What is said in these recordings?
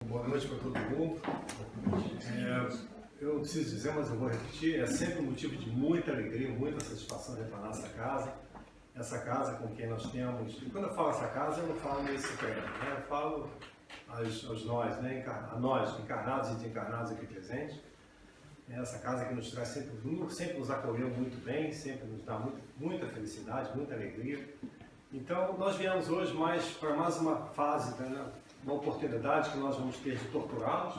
Boa noite para todo mundo. Eu não preciso dizer, mas eu vou repetir, é sempre um motivo de muita alegria, muita satisfação retornar essa casa com quem nós temos. E quando eu falo essa casa, eu não falo nesse prédio, né? Eu falo aos nós, né? A nós, encarnados e desencarnados aqui presentes. Essa casa que nos traz sempre nos acolheu muito bem, sempre nos dá muita felicidade, muita alegria. Então, nós viemos hoje para mais uma fase, né? Uma oportunidade que nós vamos ter de torturá-los.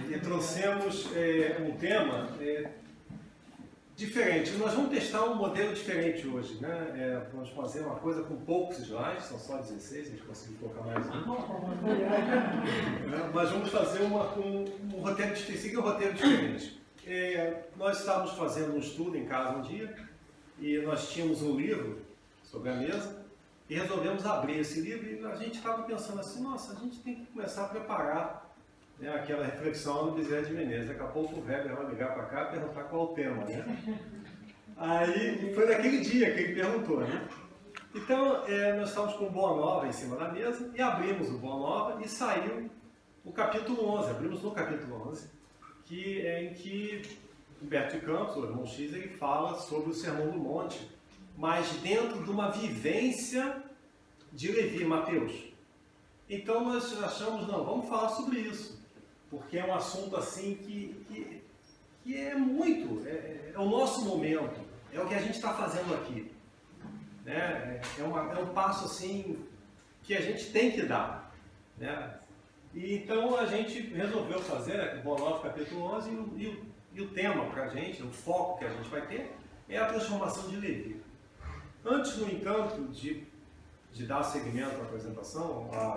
E trouxemos um tema diferente. Nós vamos testar um modelo diferente hoje, né? Vamos fazer uma coisa com poucos slides, são só 16, a gente conseguiu colocar mais um. Mas vamos fazer um roteiro diferente. Seguir um roteiro diferente. Nós estávamos fazendo um estudo em casa um dia e nós tínhamos um livro sobre a mesa e resolvemos abrir esse livro e a gente estava pensando assim, nossa, a gente tem que começar a preparar, né, aquela reflexão do Bezerra de Menezes. Daqui a pouco o Weber vai ligar para cá e perguntar qual é o tema, né? Aí foi naquele dia que ele perguntou, né? Então, nós estávamos com o Boa Nova em cima da mesa e abrimos o Boa Nova e saiu o capítulo 11, abrimos no capítulo 11, em que Humberto de Campos, o irmão X, ele fala sobre o Sermão do Monte, mas dentro de uma vivência de Levi e Mateus. Então nós achamos, não, vamos falar sobre isso, porque é um assunto assim que é muito, é o nosso momento, é o que a gente está fazendo aqui. Né? É um passo assim que a gente tem que dar. Né? E então a gente resolveu fazer o Boa Nova capítulo 11 e o tema para a gente, o foco que a gente vai ter, é a transformação de Levi. Antes, no entanto, de dar seguimento à apresentação, à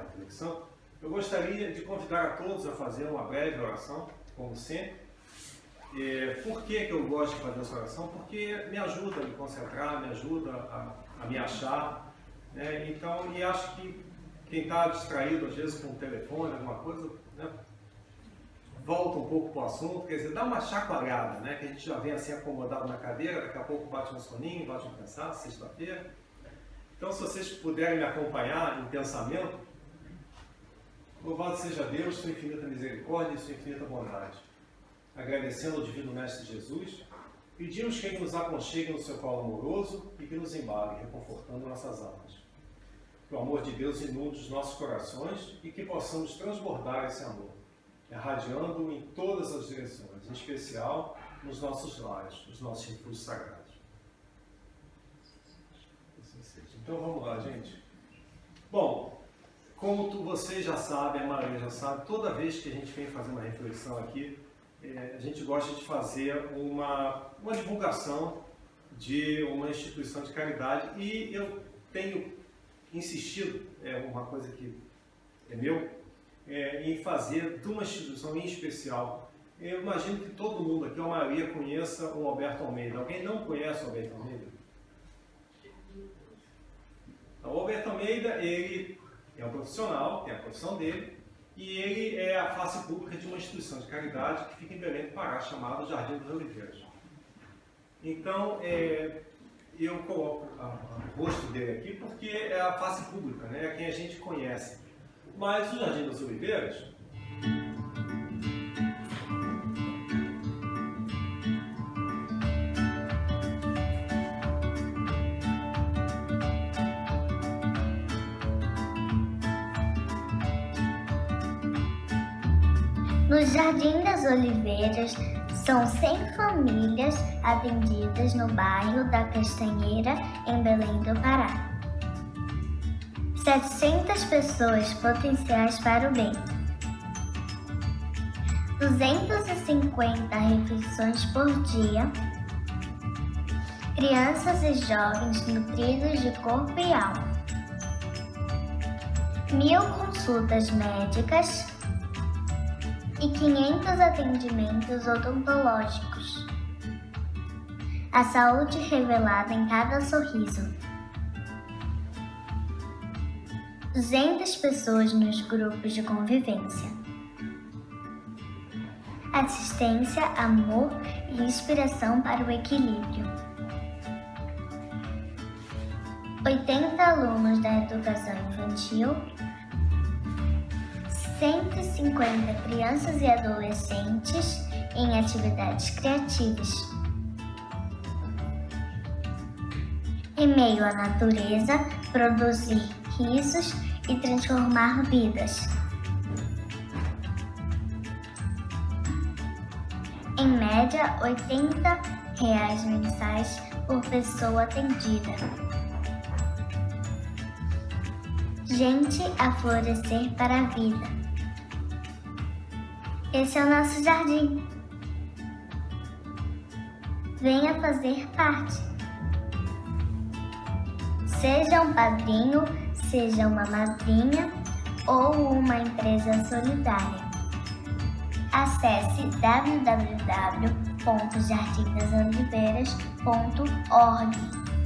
reflexão, eu gostaria de convidar a todos a fazer uma breve oração, como sempre. Por que eu gosto de fazer essa oração? Porque me ajuda a me concentrar, me ajuda a me achar. Né? Então, e acho que quem está distraído, às vezes, com o telefone, alguma coisa, né? Volta um pouco para o assunto, quer dizer, dá uma chacoalhada, né? Que a gente já vem assim acomodado na cadeira, daqui a pouco bate um soninho, bate um cansaço, sexta-feira. Então, se vocês puderem me acompanhar em pensamento, louvado seja Deus, sua infinita misericórdia e sua infinita bondade. Agradecendo ao Divino Mestre Jesus, pedimos que Ele nos aconchegue no seu colo amoroso e que nos embale, reconfortando nossas almas. Que o amor de Deus inunde os nossos corações e que possamos transbordar esse amor, irradiando em todas as direções, em especial nos nossos lares, nos nossos refúgios sagrados. Então vamos lá, gente. Bom, como vocês já sabem, a Maria já sabe, toda vez que a gente vem fazer uma reflexão aqui, a gente gosta de fazer uma divulgação de uma instituição de caridade e eu tenho insistido, uma coisa que é meu, em fazer de uma instituição em especial. Eu imagino que todo mundo aqui, a maioria, conheça o Alberto Almeida. Alguém não conhece o Alberto Almeida? Então, o Alberto Almeida, ele é um profissional, tem a profissão dele, e ele é a face pública de uma instituição de caridade que fica em Belém do Pará, chamada Jardim dos Oliveiras. Então, eu coloco o rosto dele aqui porque é a face pública, né? É quem a gente conhece. Mas o Jardim das Oliveiras, no Jardim das Oliveiras, são 100 famílias atendidas no bairro da Castanheira, em Belém do Pará. 700 pessoas potenciais para o bem. 250 refeições por dia. Crianças e jovens nutridos de corpo e alma. 1000 consultas médicas e 500 atendimentos odontológicos. A saúde revelada em cada sorriso. 200 pessoas nos grupos de convivência. Assistência, amor e inspiração para o equilíbrio. 80 alunos da educação infantil, 150 crianças e adolescentes em atividades criativas. Em meio à natureza, produzir risos e transformar vidas. Em média, R$ 80 mensais por pessoa atendida. Gente a florescer para a vida. Esse é o nosso jardim. Venha fazer parte. Seja um padrinho, seja uma madrinha ou uma empresa solidária. Acesse www.jardimdasoliveiras.org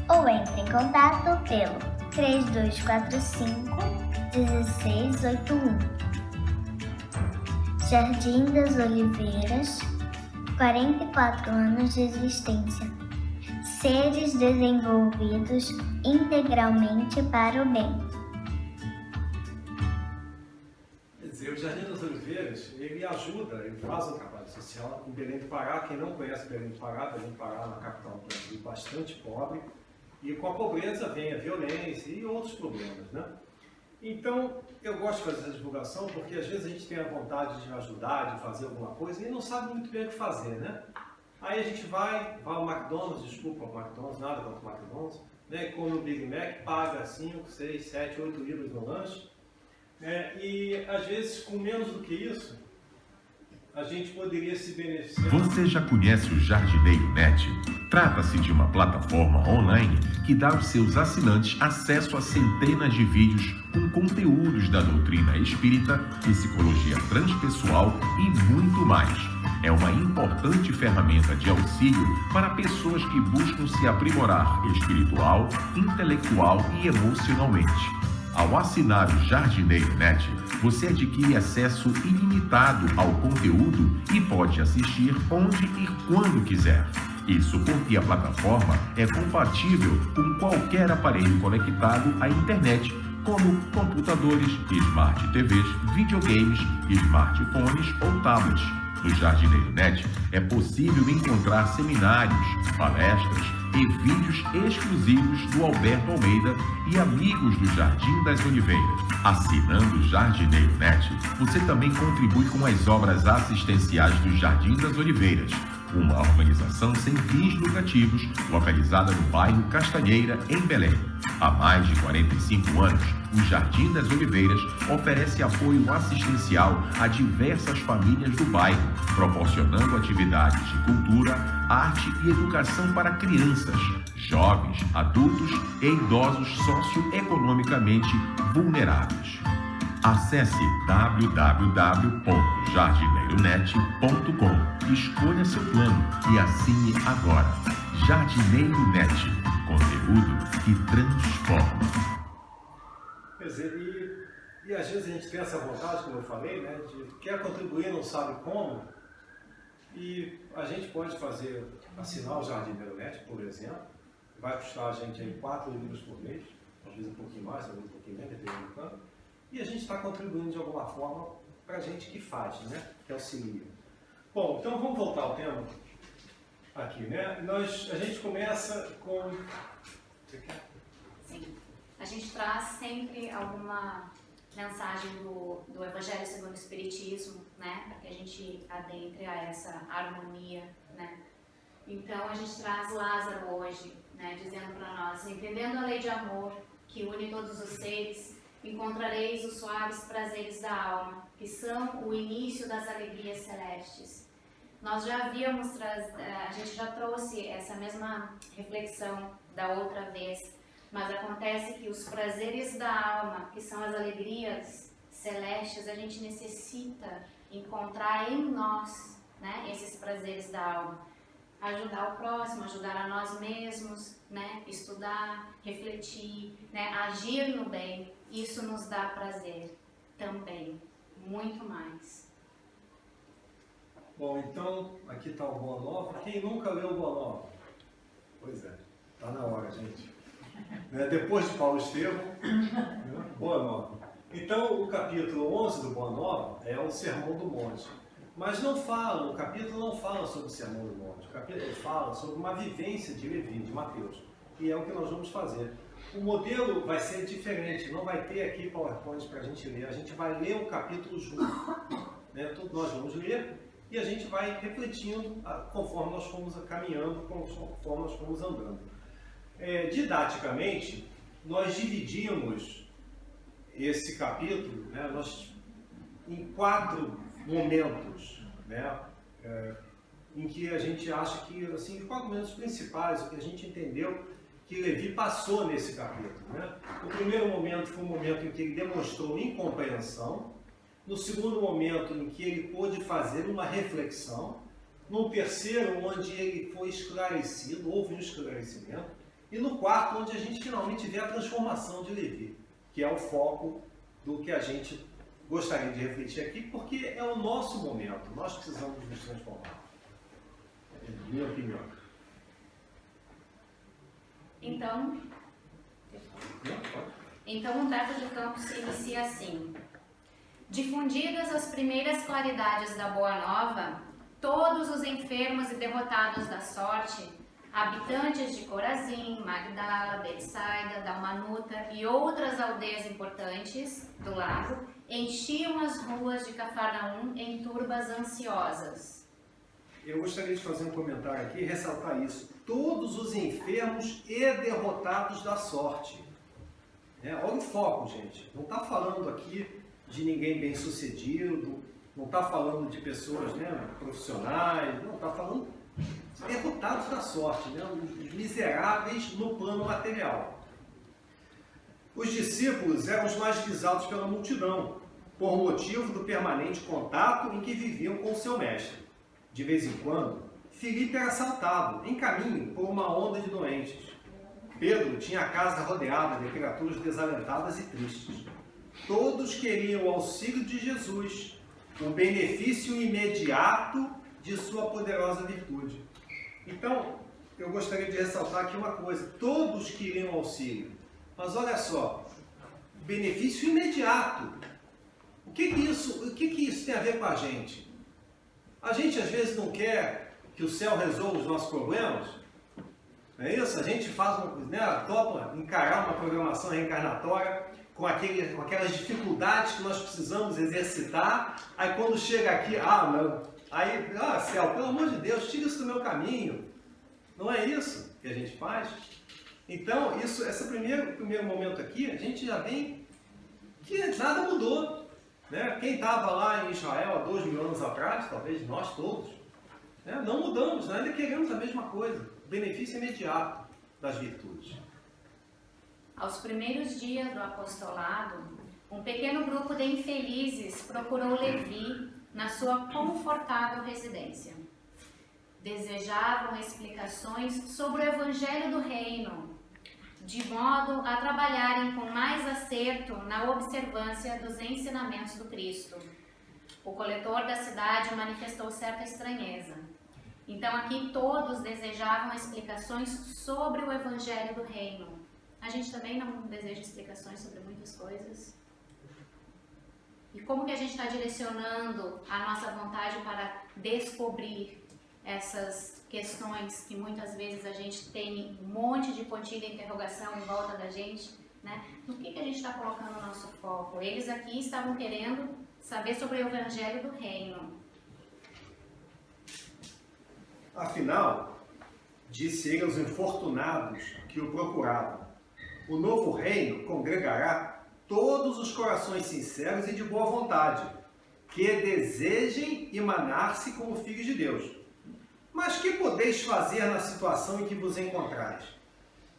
ou entre em contato pelo 3245-1681. Jardim das Oliveiras, 44 anos de existência. Seres desenvolvidos integralmente para o bem. Quer dizer, o Jardim das Oliveiras, ele ajuda, ele faz um trabalho social em Belém do Pará. Quem não conhece Belém do Pará é uma capital do Brasil bastante pobre, e com a pobreza vem a violência e outros problemas, né? Então, eu gosto de fazer essa divulgação porque às vezes a gente tem a vontade de ajudar, de fazer alguma coisa e não sabe muito bem o que fazer, né? Aí a gente vai ao McDonald's, desculpa o McDonald's, nada contra o McDonald's, né? Come o Big Mac, paga 5, 6, 7, 8 libras no lanche, né? E às vezes com menos do que isso, a gente poderia se beneficiar. Você já conhece o Jardineiro Net? Trata-se de uma plataforma online que dá aos seus assinantes acesso a centenas de vídeos com conteúdos da doutrina espírita, psicologia transpessoal e muito mais. É uma importante ferramenta de auxílio para pessoas que buscam se aprimorar espiritual, intelectual e emocionalmente. Ao assinar o Jardineiro Net, você adquire acesso ilimitado ao conteúdo e pode assistir onde e quando quiser. Isso porque a plataforma é compatível com qualquer aparelho conectado à internet, como computadores, smart TVs, videogames, smartphones ou tablets. No Jardineiro Net é possível encontrar seminários, palestras e vídeos exclusivos do Alberto Almeida e amigos do Jardim das Oliveiras. Assinando o Jardineiro Net, você também contribui com as obras assistenciais do Jardim das Oliveiras, uma organização sem fins lucrativos localizada no bairro Castanheira, em Belém. Há mais de 45 anos, o Jardim das Oliveiras oferece apoio assistencial a diversas famílias do bairro, proporcionando atividades de cultura, arte e educação para crianças, jovens, adultos e idosos socioeconomicamente vulneráveis. Acesse www.jardineironet.com, escolha seu plano e assine agora. Jardineiro Net, conteúdo que transforma. Quer dizer, e às vezes a gente tem essa vontade, como eu falei, né, de quer contribuir, não sabe como, e a gente pode assinar o Jardineiro Net, por exemplo, vai custar a gente aí 4 libras por mês, às vezes um pouquinho mais, às vezes um pouquinho menos, dependendo do plano. E a gente está contribuindo de alguma forma para a gente que faz, né? Que auxilia. Bom, então vamos voltar ao tema aqui, né? A gente começa com... Você quer? Sim. A gente traz sempre alguma mensagem do Evangelho segundo o Espiritismo, né? Para que a gente adentre a essa harmonia, né? Então a gente traz Lázaro hoje, né? Dizendo para nós, entendendo a lei de amor que une todos os seres, encontrareis os suaves prazeres da alma, que são o início das alegrias celestes. Nós já havíamos, a gente já trouxe essa mesma reflexão da outra vez, mas acontece que os prazeres da alma, que são as alegrias celestes, a gente necessita encontrar em nós, né, esses prazeres da alma. Ajudar o próximo, ajudar a nós mesmos, né, estudar, refletir, né, agir no bem. Isso nos dá prazer também, muito mais. Bom, então, aqui está o Boa Nova. Quem nunca leu o Boa Nova? Pois é, está na hora, gente. né? Depois de Paulo Estevão, né? Boa Nova. Então, o capítulo 11 do Boa Nova é o Sermão do Monte. Mas o capítulo não fala sobre o Sermão do Monte. O capítulo fala sobre uma vivência de Levi, de Mateus. E é o que nós vamos fazer. O modelo vai ser diferente, não vai ter aqui PowerPoint para a gente ler. A gente vai ler o capítulo junto. Né? Nós vamos ler e a gente vai refletindo conforme nós fomos caminhando, conforme nós fomos andando. Didaticamente, nós dividimos esse capítulo, né, em 4 momentos, né, em que a gente acha que, assim, os 4 momentos principais, o que a gente entendeu que Levi passou nesse capítulo. Né? O primeiro momento foi o momento em que ele demonstrou incompreensão. No segundo momento, em que ele pôde fazer uma reflexão. No terceiro, onde ele foi esclarecido, houve um esclarecimento. E no quarto, onde a gente finalmente vê a transformação de Levi, que é o foco do que a gente gostaria de refletir aqui, porque é o nosso momento, nós precisamos nos transformar. É minha opinião. Então o Trato de Campos se inicia assim. Difundidas as primeiras claridades da Boa Nova, todos os enfermos e derrotados da sorte, habitantes de Corazim, Magdala, Betsaida, Dalmanuta e outras aldeias importantes do lago, enchiam as ruas de Cafarnaum em turbas ansiosas. Eu gostaria de fazer um comentário aqui e ressaltar isso. Todos os enfermos e derrotados da sorte. Olha o foco, gente. Não está falando aqui de ninguém bem sucedido, não está falando de pessoas, né, profissionais, não, está falando derrotados da sorte, né, os miseráveis no plano material. Os discípulos eram os mais visados pela multidão, por motivo do permanente contato em que viviam com o seu mestre. De vez em quando, Filipe era assaltado, em caminho, por uma onda de doentes. Pedro tinha a casa rodeada de criaturas desalentadas e tristes. Todos queriam o auxílio de Jesus, o benefício imediato de sua poderosa virtude. Então, eu gostaria de ressaltar aqui uma coisa. Todos queriam auxílio. Mas olha só, benefício imediato. O que isso tem a ver com a gente? A gente às vezes não quer que o céu resolva os nossos problemas. Não é isso? A gente topa encarar uma programação reencarnatória com aquelas dificuldades que nós precisamos exercitar. Aí quando chega aqui, céu, pelo amor de Deus, tira isso do meu caminho. Não é isso que a gente faz? Então, esse primeiro momento aqui, a gente já vem que nada mudou. Né? Quem estava lá em Israel há 2000 anos atrás, talvez nós todos, né? Não mudamos, nós ainda queremos a mesma coisa, o benefício imediato das virtudes. Aos primeiros dias do apostolado, um pequeno grupo de infelizes procurou Levi na sua confortável residência. Desejavam explicações sobre o Evangelho do Reino, de modo a trabalharem com mais acerto na observância dos ensinamentos do Cristo. O coletor da cidade manifestou certa estranheza. Então aqui todos desejavam explicações sobre o Evangelho do Reino. A gente também não deseja explicações sobre muitas coisas. E como que a gente está direcionando a nossa vontade para descobrir essas questões que muitas vezes a gente tem um monte de pontinho de interrogação em volta da gente, né? No que a gente está colocando o nosso foco? Eles aqui estavam querendo saber sobre o Evangelho do Reino. Afinal, disse ele aos infortunados que o procuravam, o novo reino congregará todos os corações sinceros e de boa vontade, que desejem emanar-se como filhos de Deus. Mas que podeis fazer na situação em que vos encontrais?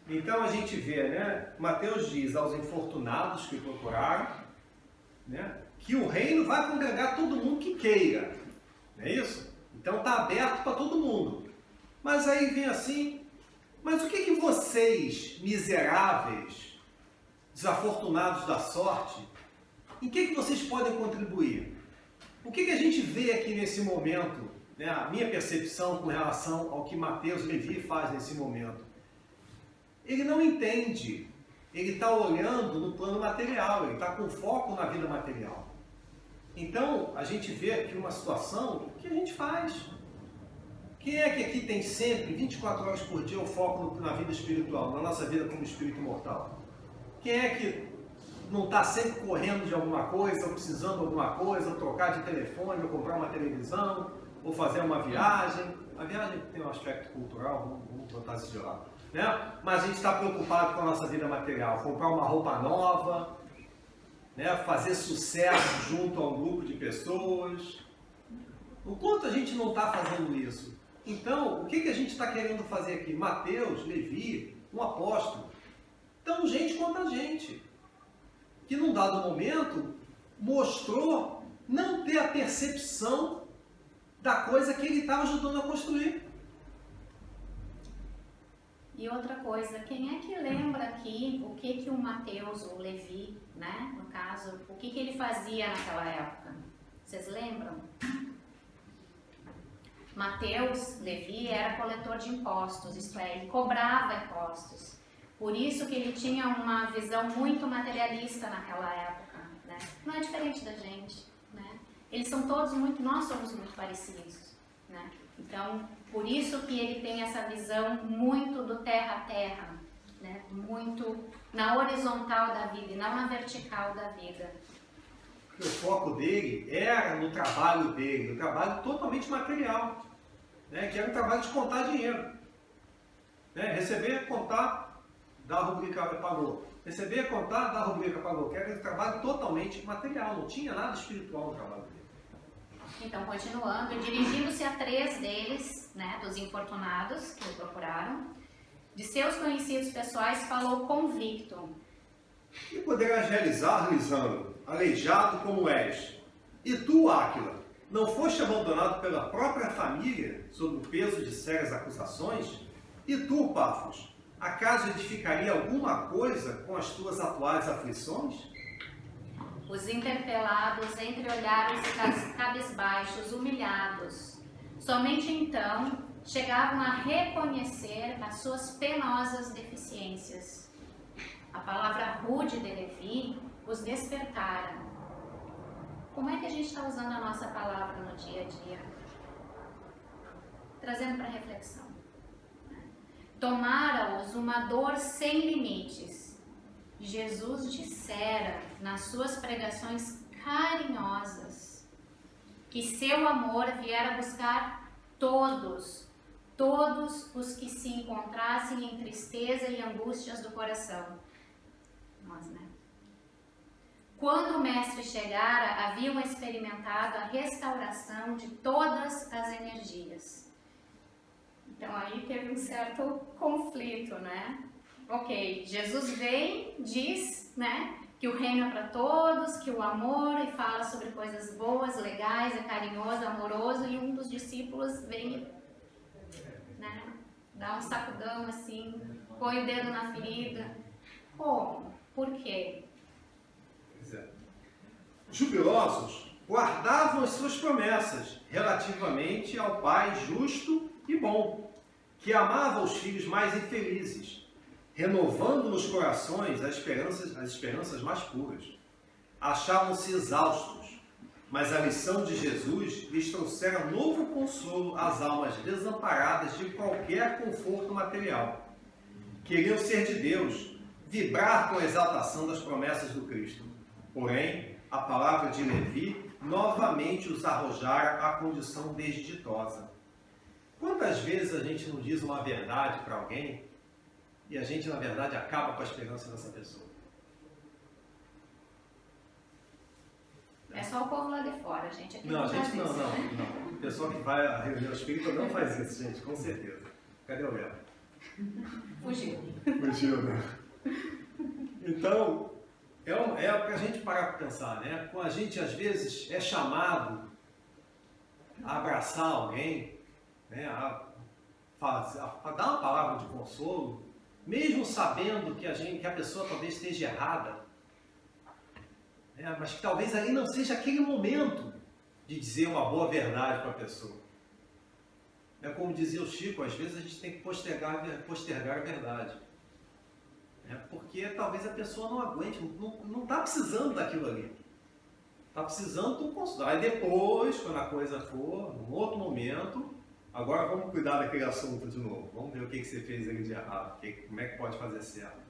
Então a gente vê, né? Mateus diz aos infortunados que procuraram, né, que o reino vai congregar todo mundo que queira. Não é isso? Então está aberto para todo mundo. Mas aí vem assim, mas o que vocês, miseráveis, desafortunados da sorte, em que vocês podem contribuir? O que a gente vê aqui nesse momento, né, a minha percepção com relação ao que Mateus Levi faz nesse momento? ele não entende. Ele está olhando no plano material, ele está com foco na vida material. Então, a gente vê aqui uma situação que a gente faz. Quem é que aqui tem sempre, 24 horas por dia, o foco na vida espiritual, na nossa vida como espírito imortal? Quem é que não está sempre correndo de alguma coisa, ou precisando de alguma coisa, ou trocar de telefone, ou comprar uma televisão, ou fazer uma viagem? A viagem tem um aspecto cultural, vamos botar isso de lado, né? Mas a gente está preocupado com a nossa vida material, comprar uma roupa nova, né? Fazer sucesso junto a um grupo de pessoas. O quanto a gente não está fazendo isso? Então, o que a gente está querendo fazer aqui? Mateus, Levi, um apóstolo, tão gente quanto a gente, que num dado momento mostrou não ter a percepção da coisa que ele estava ajudando a construir. E outra coisa, quem é que lembra aqui o que o Mateus, ou Levi, né, no caso, o que ele fazia naquela época? Vocês lembram? Mateus, Levi, era coletor de impostos, isto é, ele cobrava impostos. Por isso que ele tinha uma visão muito materialista naquela época, né? Não é diferente da gente, né? Eles são todos muito, nós somos muito parecidos, né? Então, por isso que ele tem essa visão muito do terra a terra, né? Muito na horizontal da vida e não na vertical da vida. O foco dele era no trabalho dele, um trabalho totalmente material, né? Que era um trabalho de contar dinheiro, né? Receber, contar, dar a rubrica pagou. Receber, contar, dar a rubrica pagou. Que era um trabalho totalmente material, não tinha nada espiritual no trabalho dele. Então, continuando, dirigindo-se a 3 deles, né, dos infortunados que o procuraram, de seus conhecidos pessoais, falou convicto. E poderás realizar, Lisandro, aleijado como és. E tu, Áquila, não foste abandonado pela própria família sob o peso de sérias acusações? E tu, Pafos, acaso edificaria alguma coisa com as tuas atuais aflições? Os interpelados entreolharam cabisbaixos, humilhados. Somente então chegavam a reconhecer as suas penosas deficiências. A palavra rude de Levi os despertara. Como é que a gente está usando a nossa palavra no dia a dia? Trazendo para reflexão. Tomara-os uma dor sem limites. Jesus dissera nas suas pregações carinhosas que seu amor viera buscar todos os que se encontrassem em tristeza e angústias do coração. Nós, né? Quando o mestre chegara, haviam experimentado a restauração de todas as energias. Então aí teve um certo conflito, né? Ok, Jesus vem, diz, né, que o reino é para todos, que o amor, e fala sobre coisas boas, legais, é carinhoso, amoroso, e um dos discípulos vem, né, dá um sacudão assim, põe o dedo na ferida. Como? Por quê? Jubilosos guardavam as suas promessas relativamente ao Pai justo e bom, que amava os filhos mais infelizes, renovando nos corações as esperanças mais puras. Achavam-se exaustos, mas a lição de Jesus lhes trouxera novo consolo às almas desamparadas de qualquer conforto material. Queriam ser de Deus, vibrar com a exaltação das promessas do Cristo. Porém, a palavra de Levi novamente os arrojara à condição desditosa. Quantas vezes a gente não diz uma verdade para alguém e a gente, na verdade, acaba com a esperança dessa pessoa? É só o povo lá de fora, gente. Aqui Não, não gente, faz não, isso, não, né? não. O pessoal que vai à reunião espírita não faz isso, gente, com certeza. Cadê o Léo? Fugiu. Fugiu, né? Então, é para a gente parar para pensar, né? Quando a gente, às vezes, é chamado a abraçar alguém, né? A dar uma palavra de consolo, mesmo sabendo que a pessoa talvez esteja errada, né? Mas que talvez ali não seja aquele momento de dizer uma boa verdade para a pessoa. É como dizia o Chico, às vezes a gente tem que postergar a verdade. né? Porque talvez a pessoa não aguente, não está precisando daquilo ali. Está precisando de um consultório. Aí depois, quando a coisa for, num outro momento, agora vamos cuidar daquele assunto de novo. Vamos ver o que você fez ali de errado, como é que pode fazer certo.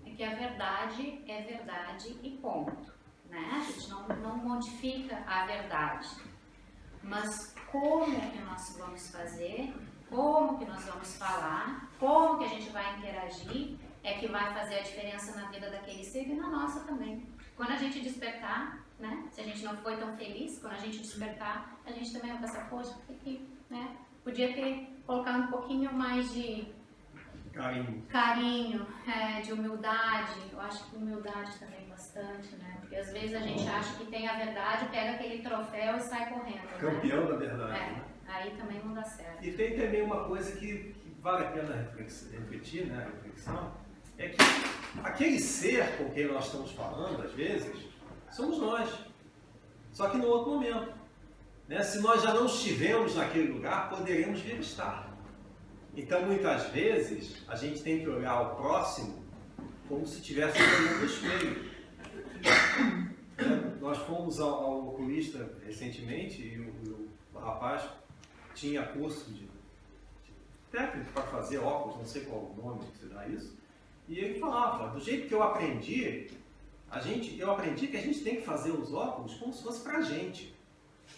É que a verdade é verdade e ponto, né? A gente não modifica a verdade. Mas como que nós vamos fazer, como que nós vamos falar, como que a gente vai interagir, é que vai fazer a diferença na vida daquele ser e na nossa também. Quando a gente despertar, né? Se a gente não foi tão feliz, quando a gente despertar, a gente também vai pensar, poxa, né? Podia ter colocado um pouquinho mais de carinho, de humildade. Eu acho que humildade também bastante, né? Porque às vezes a gente acha que tem a verdade, pega aquele troféu e sai correndo. Campeão, né? Da verdade. Né? Aí também não dá certo. E tem também uma coisa que vale a pena refletir, né? A reflexão, é que aquele ser com quem nós estamos falando, às vezes, somos nós. Só que no outro momento. Né? Se nós já não estivemos naquele lugar, poderemos vir estar. Então, muitas vezes, a gente tem que olhar o próximo como se estivesse olhando no espelho. Nós fomos ao oculista recentemente e o rapaz tinha curso de técnico para fazer óculos, não sei qual o nome que se dá isso, e ele falava, do jeito que eu aprendi que a gente tem que fazer os óculos como se fosse para a gente,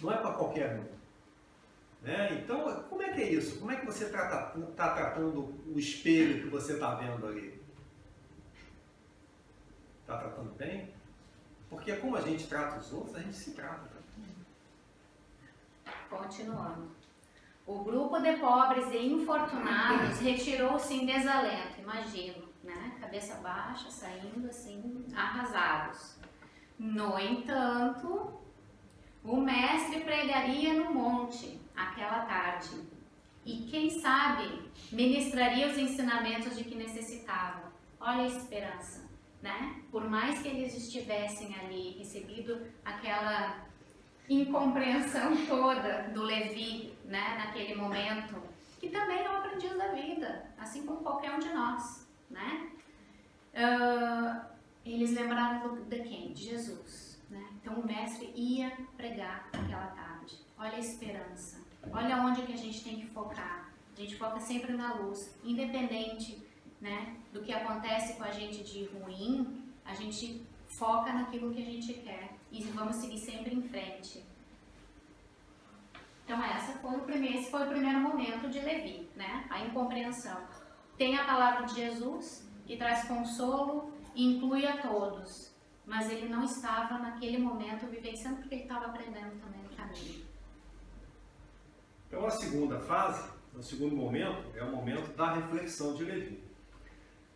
não é para qualquer um. Né? Então, como é que é isso? Como é que você está tratando o espelho que você está vendo ali? Está tratando bem? Porque como a gente trata os outros, a gente se trata. Continuando. O grupo de pobres e infortunados retirou-se em desalento, imagino, né? Cabeça baixa, saindo assim, arrasados. No entanto, o mestre pregaria no monte aquela tarde e, quem sabe, ministraria os ensinamentos de que necessitavam. Olha a esperança, né? Por mais que eles estivessem ali, recebido aquela incompreensão toda do Levi, né? Naquele momento, que também é um aprendiz da vida, assim como qualquer um de nós, né? Eles lembraram de quem? De Jesus, né? Então o mestre ia pregar aquela tarde. Olha a esperança. Olha onde que a gente tem que focar. A gente foca sempre na luz, independente, né, do que acontece com a gente de ruim, a gente foca naquilo que a gente quer e vamos seguir sempre em frente. Então esse foi o primeiro momento de Levi, né, a incompreensão. Tem a palavra de Jesus que traz consolo e inclui a todos, mas ele não estava naquele momento vivenciando porque ele estava aprendendo também no caminho. Então a segunda fase, o segundo momento, é o momento da reflexão de Levi.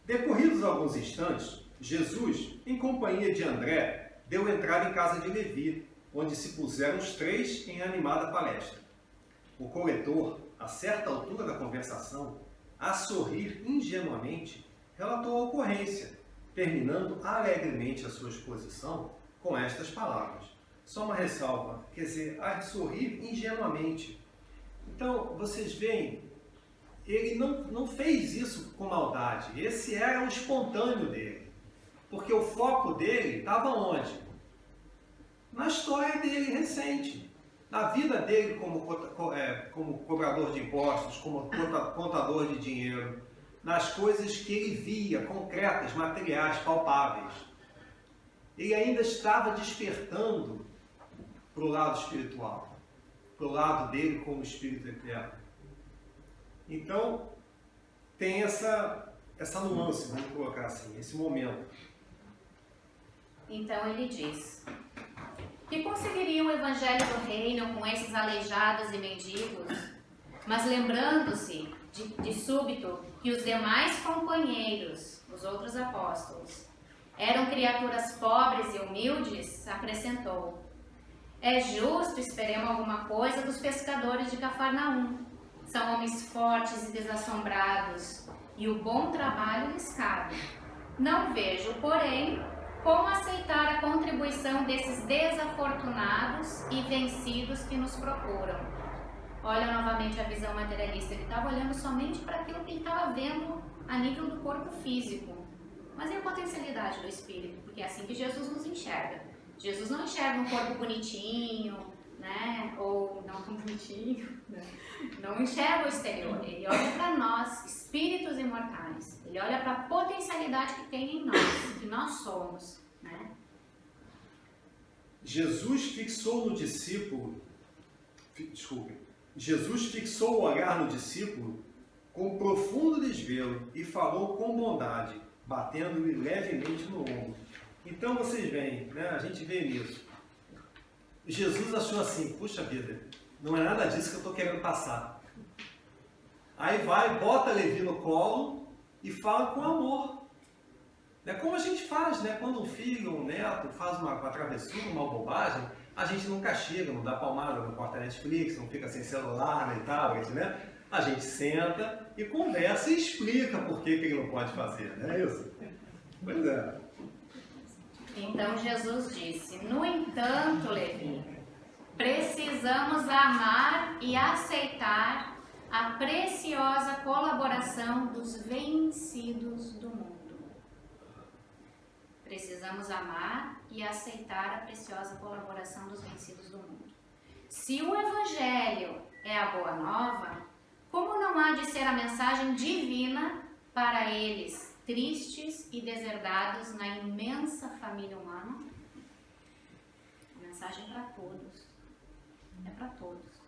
Decorridos alguns instantes, Jesus, em companhia de André, deu entrada em casa de Levi, onde se puseram os três em animada palestra. O coletor, a certa altura da conversação, a sorrir ingenuamente, relatou a ocorrência, terminando alegremente a sua exposição com estas palavras. Só uma ressalva, quer dizer, a sorrir ingenuamente. Então, vocês veem, ele não fez isso com maldade, esse era o espontâneo dele, porque o foco dele estava onde? Na história dele recente, na vida dele como cobrador de impostos, como contador de dinheiro, nas coisas que ele via, concretas, materiais, palpáveis. Ele ainda estava despertando para o lado espiritual. Para o lado dele como espírito eterno. Então, tem essa nuance, vamos colocar assim, esse momento. Então ele diz: que conseguiriam o evangelho do reino com esses aleijados e mendigos? Mas lembrando-se de súbito que os demais companheiros, os outros apóstolos, eram criaturas pobres e humildes, acrescentou: é justo esperemos alguma coisa dos pescadores de Cafarnaum. São homens fortes e desassombrados, e o bom trabalho lhes cabe. Não vejo, porém, como aceitar a contribuição desses desafortunados e vencidos que nos procuram. Olha novamente a visão materialista, ele estava olhando somente para aquilo que ele estava vendo a nível do corpo físico. Mas e a potencialidade do Espírito? Porque é assim que Jesus nos enxerga. Jesus não enxerga um corpo bonitinho, né? Ou não tão bonitinho, né? Não enxerga o exterior. Ele olha para nós, espíritos imortais. Ele olha para a potencialidade que tem em nós, que nós somos, né? Jesus fixou o olhar no discípulo com profundo desvelo e falou com bondade, batendo-lhe levemente no ombro. Então vocês veem, né? A gente vê nisso. Jesus achou assim, puxa vida, não é nada disso que eu estou querendo passar. Aí vai, bota Levi no colo e fala com amor. É como a gente faz, né? Quando um filho, um neto faz uma travessura, uma bobagem, a gente não castiga, não dá palmada, não corta Netflix, não fica sem celular, nem tablet, né? A gente senta e conversa e explica por que ele não pode fazer, não é isso? Pois é. Então Jesus disse, no entanto, Levi, precisamos amar e aceitar a preciosa colaboração dos vencidos do mundo. Precisamos amar e aceitar a preciosa colaboração dos vencidos do mundo. Se o Evangelho é a boa nova, como não há de ser a mensagem divina para eles, tristes e deserdados na imensa família humana? A mensagem é para todos. É para todos.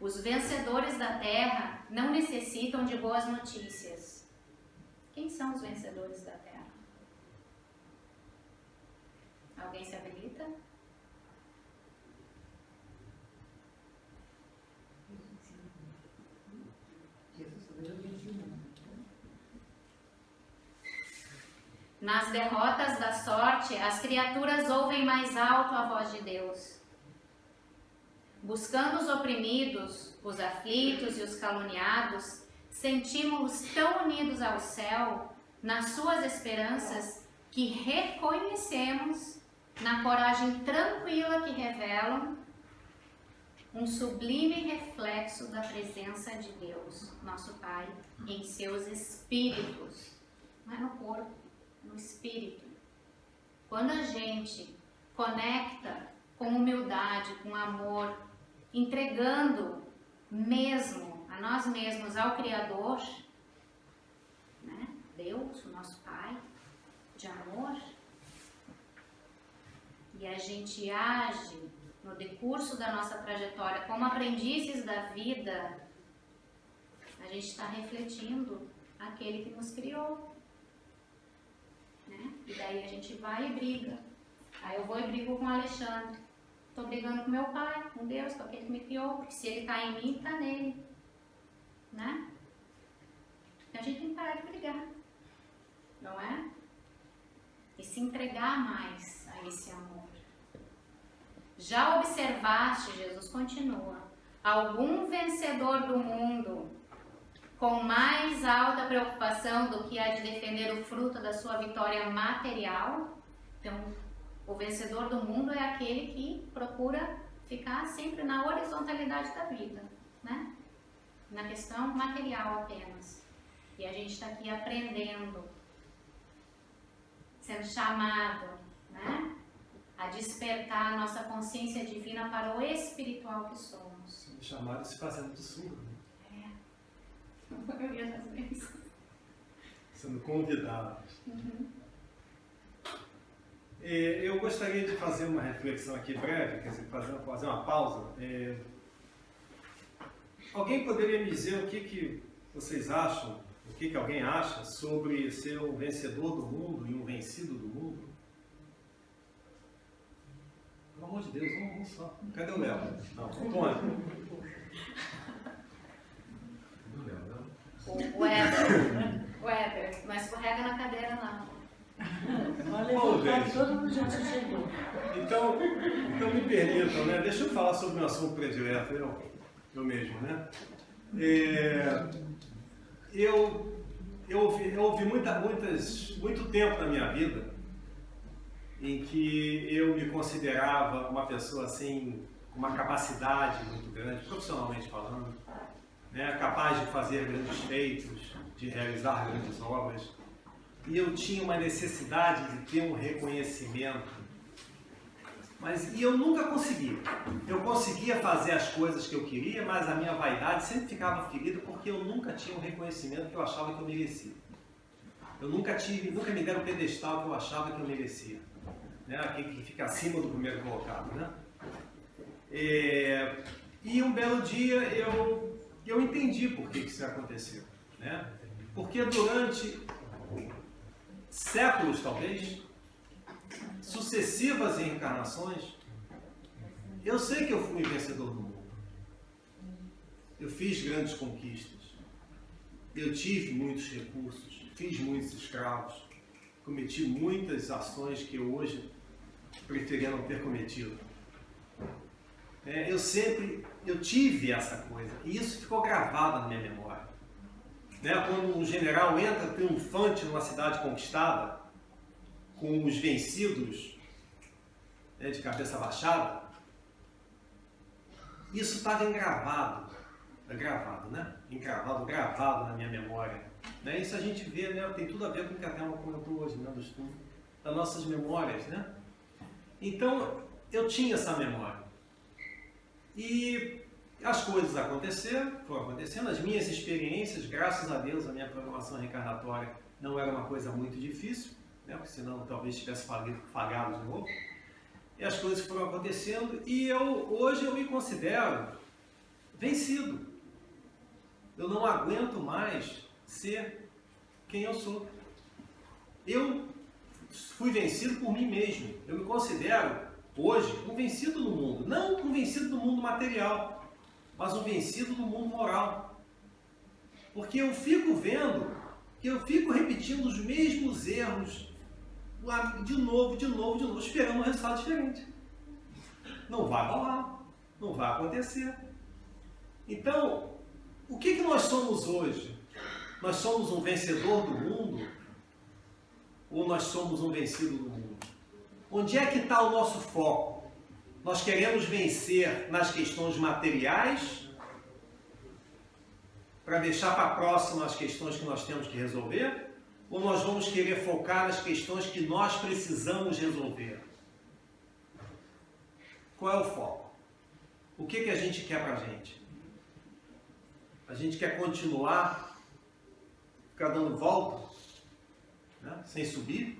Os vencedores da terra não necessitam de boas notícias. Quem são os vencedores da terra? Alguém se habilita? Nas derrotas da sorte, as criaturas ouvem mais alto a voz de Deus. Buscando os oprimidos, os aflitos e os caluniados, sentimos-los tão unidos ao céu, nas suas esperanças, que reconhecemos, na coragem tranquila que revelam, um sublime reflexo da presença de Deus, nosso Pai, em seus espíritos. Não é no corpo, no espírito. Quando a gente conecta com humildade, com amor, entregando mesmo a nós mesmos ao Criador, né? Deus, o nosso Pai, de amor, e a gente age no decurso da nossa trajetória como aprendizes da vida, a gente está refletindo aquele que nos criou, né? E daí a gente vai e briga. Aí eu vou e brigo com o Alexandre. Estou brigando com meu pai, com Deus, com aquele que me criou, porque se ele está em mim, está nele, né? Então a gente tem que parar de brigar, não é? E se entregar mais a esse amor. Já observaste, Jesus continua, algum vencedor do mundo com mais alta preocupação do que a de defender o fruto da sua vitória material? Então, o vencedor do mundo é aquele que procura ficar sempre na horizontalidade da vida, né? Na questão material apenas. E a gente está aqui aprendendo, sendo chamado, né, a despertar a nossa consciência divina para o espiritual que somos. Chamado se fazendo de surdo. A maioria das vezes. Sendo convidados. Eu gostaria de fazer uma reflexão aqui breve, quer dizer, fazer uma pausa. Alguém poderia me dizer o que vocês acham, o que alguém acha sobre ser um vencedor do mundo e um vencido do mundo? Pelo amor de Deus, vamos só. Cadê o Léo? Não, Antônio. O Éder, não escorrega na cadeira não. Todo mundo já chegou. Então me permitam, né? Deixa eu falar sobre um assunto predileto, eu mesmo, né? Eu ouvi muito tempo na minha vida em que eu me considerava uma pessoa assim, com uma capacidade muito grande, profissionalmente falando, né? Capaz de fazer grandes feitos, de realizar grandes obras. e eu tinha uma necessidade de ter um reconhecimento. E eu nunca conseguia. Eu conseguia fazer as coisas que eu queria, mas a minha vaidade sempre ficava ferida porque eu nunca tinha um reconhecimento que eu achava que eu merecia. Eu nunca me deram o pedestal que eu achava que eu merecia. Né? Aquele que fica acima do primeiro colocado. Né? E um belo dia eu entendi por que isso aconteceu. Né? Porque durante séculos, talvez, sucessivas reencarnações, eu sei que eu fui vencedor do mundo. Eu fiz grandes conquistas. Eu tive muitos recursos, fiz muitos escravos, cometi muitas ações que eu hoje preferia não ter cometido. Eu tive essa coisa, e isso ficou gravado na minha memória. Quando um general entra triunfante numa cidade conquistada, com os vencidos, de cabeça baixada, isso estava gravado na minha memória. Isso a gente vê, tem tudo a ver com o que a Thelma comentou hoje, do estudo das nossas memórias. Então, eu tinha essa memória. E as coisas foram acontecendo, as minhas experiências, graças a Deus, a minha programação reencarnatória não era uma coisa muito difícil, porque senão talvez tivesse falhado de novo. E as coisas foram acontecendo e hoje eu me considero vencido. Eu não aguento mais ser quem eu sou. Eu fui vencido por mim mesmo. Eu me considero hoje um vencido no mundo. Não um vencido do mundo material, mas um vencido do mundo moral. Porque eu fico vendo que eu fico repetindo os mesmos erros de novo, esperando um resultado diferente. Não vai rolar, não vai acontecer. Então, o que nós somos hoje? Nós somos um vencedor do mundo? Ou nós somos um vencido do mundo? Onde é que está o nosso foco? Nós queremos vencer nas questões materiais, para deixar para a próxima as questões que nós temos que resolver? Ou nós vamos querer focar nas questões que nós precisamos resolver? Qual é o foco? O que a gente quer para a gente? A gente quer continuar, ficar dando volta, sem subir,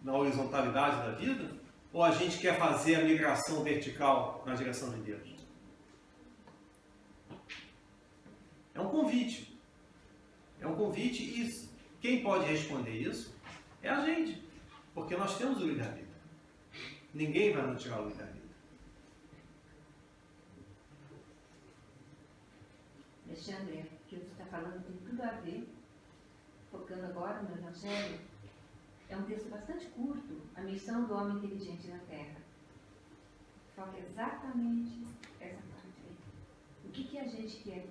na horizontalidade da vida? Ou a gente quer fazer a migração vertical na direção de Deus? É um convite. É um convite e quem pode responder isso é a gente. Porque nós temos o livre-arbítrio. Ninguém vai nos tirar o livre-arbítrio. Alexandre, o que você está falando tem tudo a ver, focando agora no Evangelho, é um texto bastante curto, a missão do homem inteligente na Terra. Foca exatamente essa parte aí. O que a gente quer?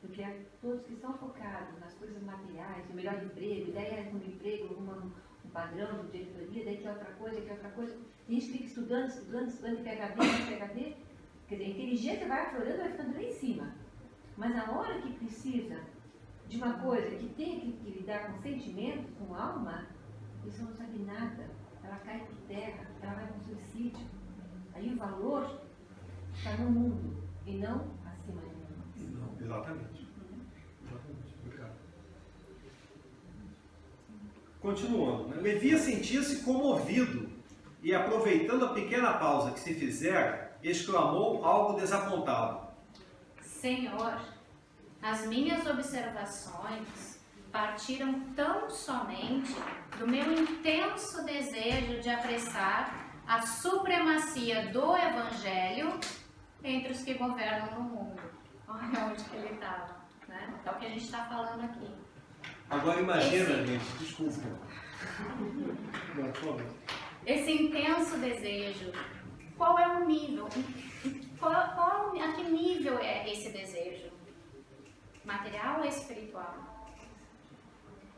Porque todos que estão focados nas coisas materiais, o melhor emprego, ideia de um emprego, um padrão de diretoria, daí que é outra coisa, a gente fica estudando, PhD, quer dizer, a inteligência vai aflorando, vai ficando lá em cima. Mas na hora que precisa de uma coisa que tem que lidar com sentimentos, com alma, isso não sabe nada, ela cai por terra, ela vai para o suicídio. Aí o valor está no mundo e não acima do mundo. Não, exatamente. Obrigado. Continuando, Levi sentia-se comovido e, aproveitando a pequena pausa que se fizera, exclamou algo desapontado: Senhor, as minhas observações partiram tão somente do meu intenso desejo de apressar a supremacia do Evangelho entre os que governam no mundo. Olha onde que ele estava, É o que a gente está falando aqui. Agora imagina, gente, desculpa. Não, por favor. Esse intenso desejo, qual é o nível? A que nível é esse desejo? Material ou espiritual?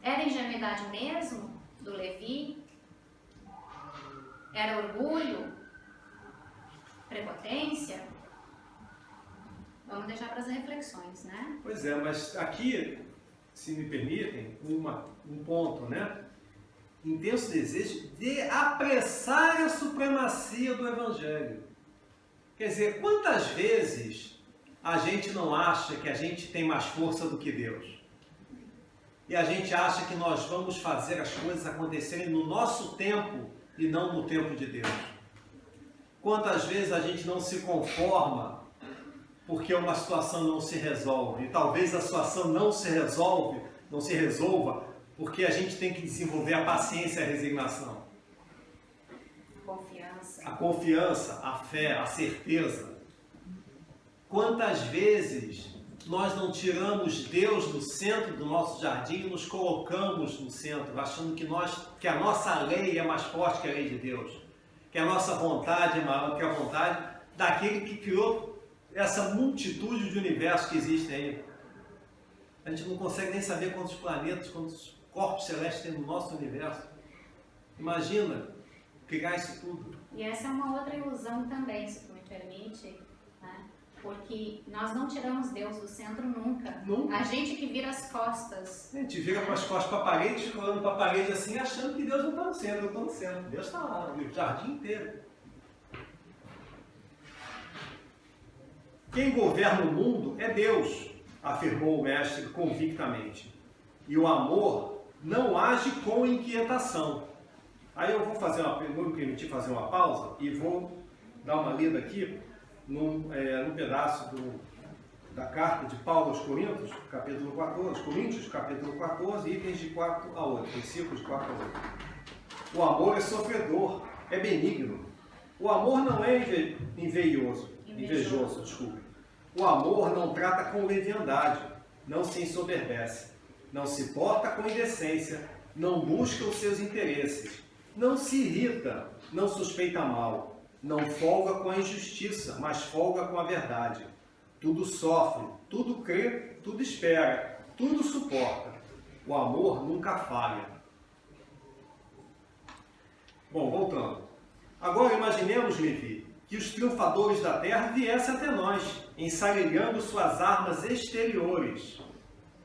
Era ingenuidade mesmo do Levi? Era orgulho? Prepotência? Vamos deixar para as reflexões, Pois é, mas aqui se me permitem, um ponto, né? Intenso desejo de apressar a supremacia do Evangelho. Quer dizer, quantas vezes a gente não acha que a gente tem mais força do que Deus? E a gente acha que nós vamos fazer as coisas acontecerem no nosso tempo e não no tempo de Deus. Quantas vezes a gente não se conforma porque uma situação não se resolve. E talvez a situação não se resolva porque a gente tem que desenvolver a paciência e a resignação. A confiança, a fé, a certeza. Quantas vezes nós não tiramos Deus do centro do nosso jardim e nos colocamos no centro, achando que a nossa lei é mais forte que a lei de Deus, que a nossa vontade é maior que a vontade daquele que criou essa multitude de universos que existem aí. A gente não consegue nem saber quantos planetas, quantos corpos celestes tem no nosso universo. Imagina criar isso tudo. E essa é uma outra ilusão também, se tu me permite, né? Porque nós não tiramos Deus do centro nunca. A gente que vira as costas. A gente vira com as costas para a parede, fica olhando para a parede assim, achando que Deus não está no centro, eu estou no centro. Deus está lá, no jardim inteiro. Quem governa o mundo é Deus, afirmou o mestre convictamente. E o amor não age com inquietação. Aí eu vou me permitir fazer uma pausa e vou dar uma lida aqui num pedaço da carta de Paulo aos Coríntios, capítulo 14, itens de 4 a 8, versículos de 4 a 8. O amor é sofredor, é benigno. O amor não é invejoso. O amor não trata com leviandade, não se ensoberbece, não se porta com indecência, não busca os seus interesses, não se irrita, não suspeita mal, não folga com a injustiça, mas folga com a verdade. Tudo sofre, tudo crê, tudo espera, tudo suporta. O amor nunca falha. Bom, voltando. Agora imaginemos, Levi, que os triunfadores da terra viessem até nós, ensarilhando suas armas exteriores,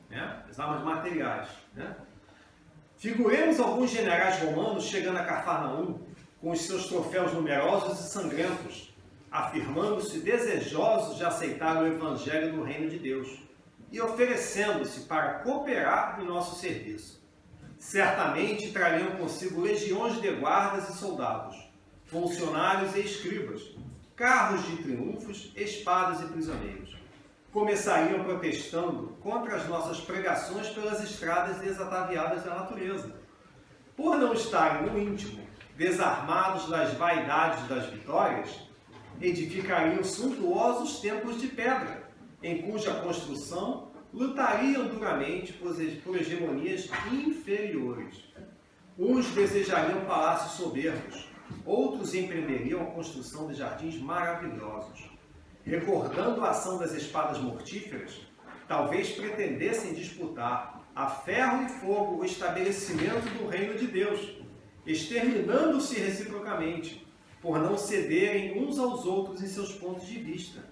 né? As armas materiais, né? Figuremos alguns generais romanos chegando a Cafarnaum com os seus troféus numerosos e sangrentos, afirmando-se desejosos de aceitar o Evangelho do Reino de Deus e oferecendo-se para cooperar em nosso serviço. Certamente trariam consigo legiões de guardas e soldados, funcionários e escribas, carros de triunfos, espadas e prisioneiros. Começariam protestando contra as nossas pregações pelas estradas desataviadas da natureza. Por não estarem no íntimo, desarmados das vaidades das vitórias, edificariam suntuosos templos de pedra, em cuja construção lutariam duramente por hegemonias inferiores. Uns desejariam palácios soberbos, outros empreenderiam a construção de jardins maravilhosos. Recordando a ação das espadas mortíferas, talvez pretendessem disputar a ferro e fogo o estabelecimento do reino de Deus, exterminando-se reciprocamente, por não cederem uns aos outros em seus pontos de vista.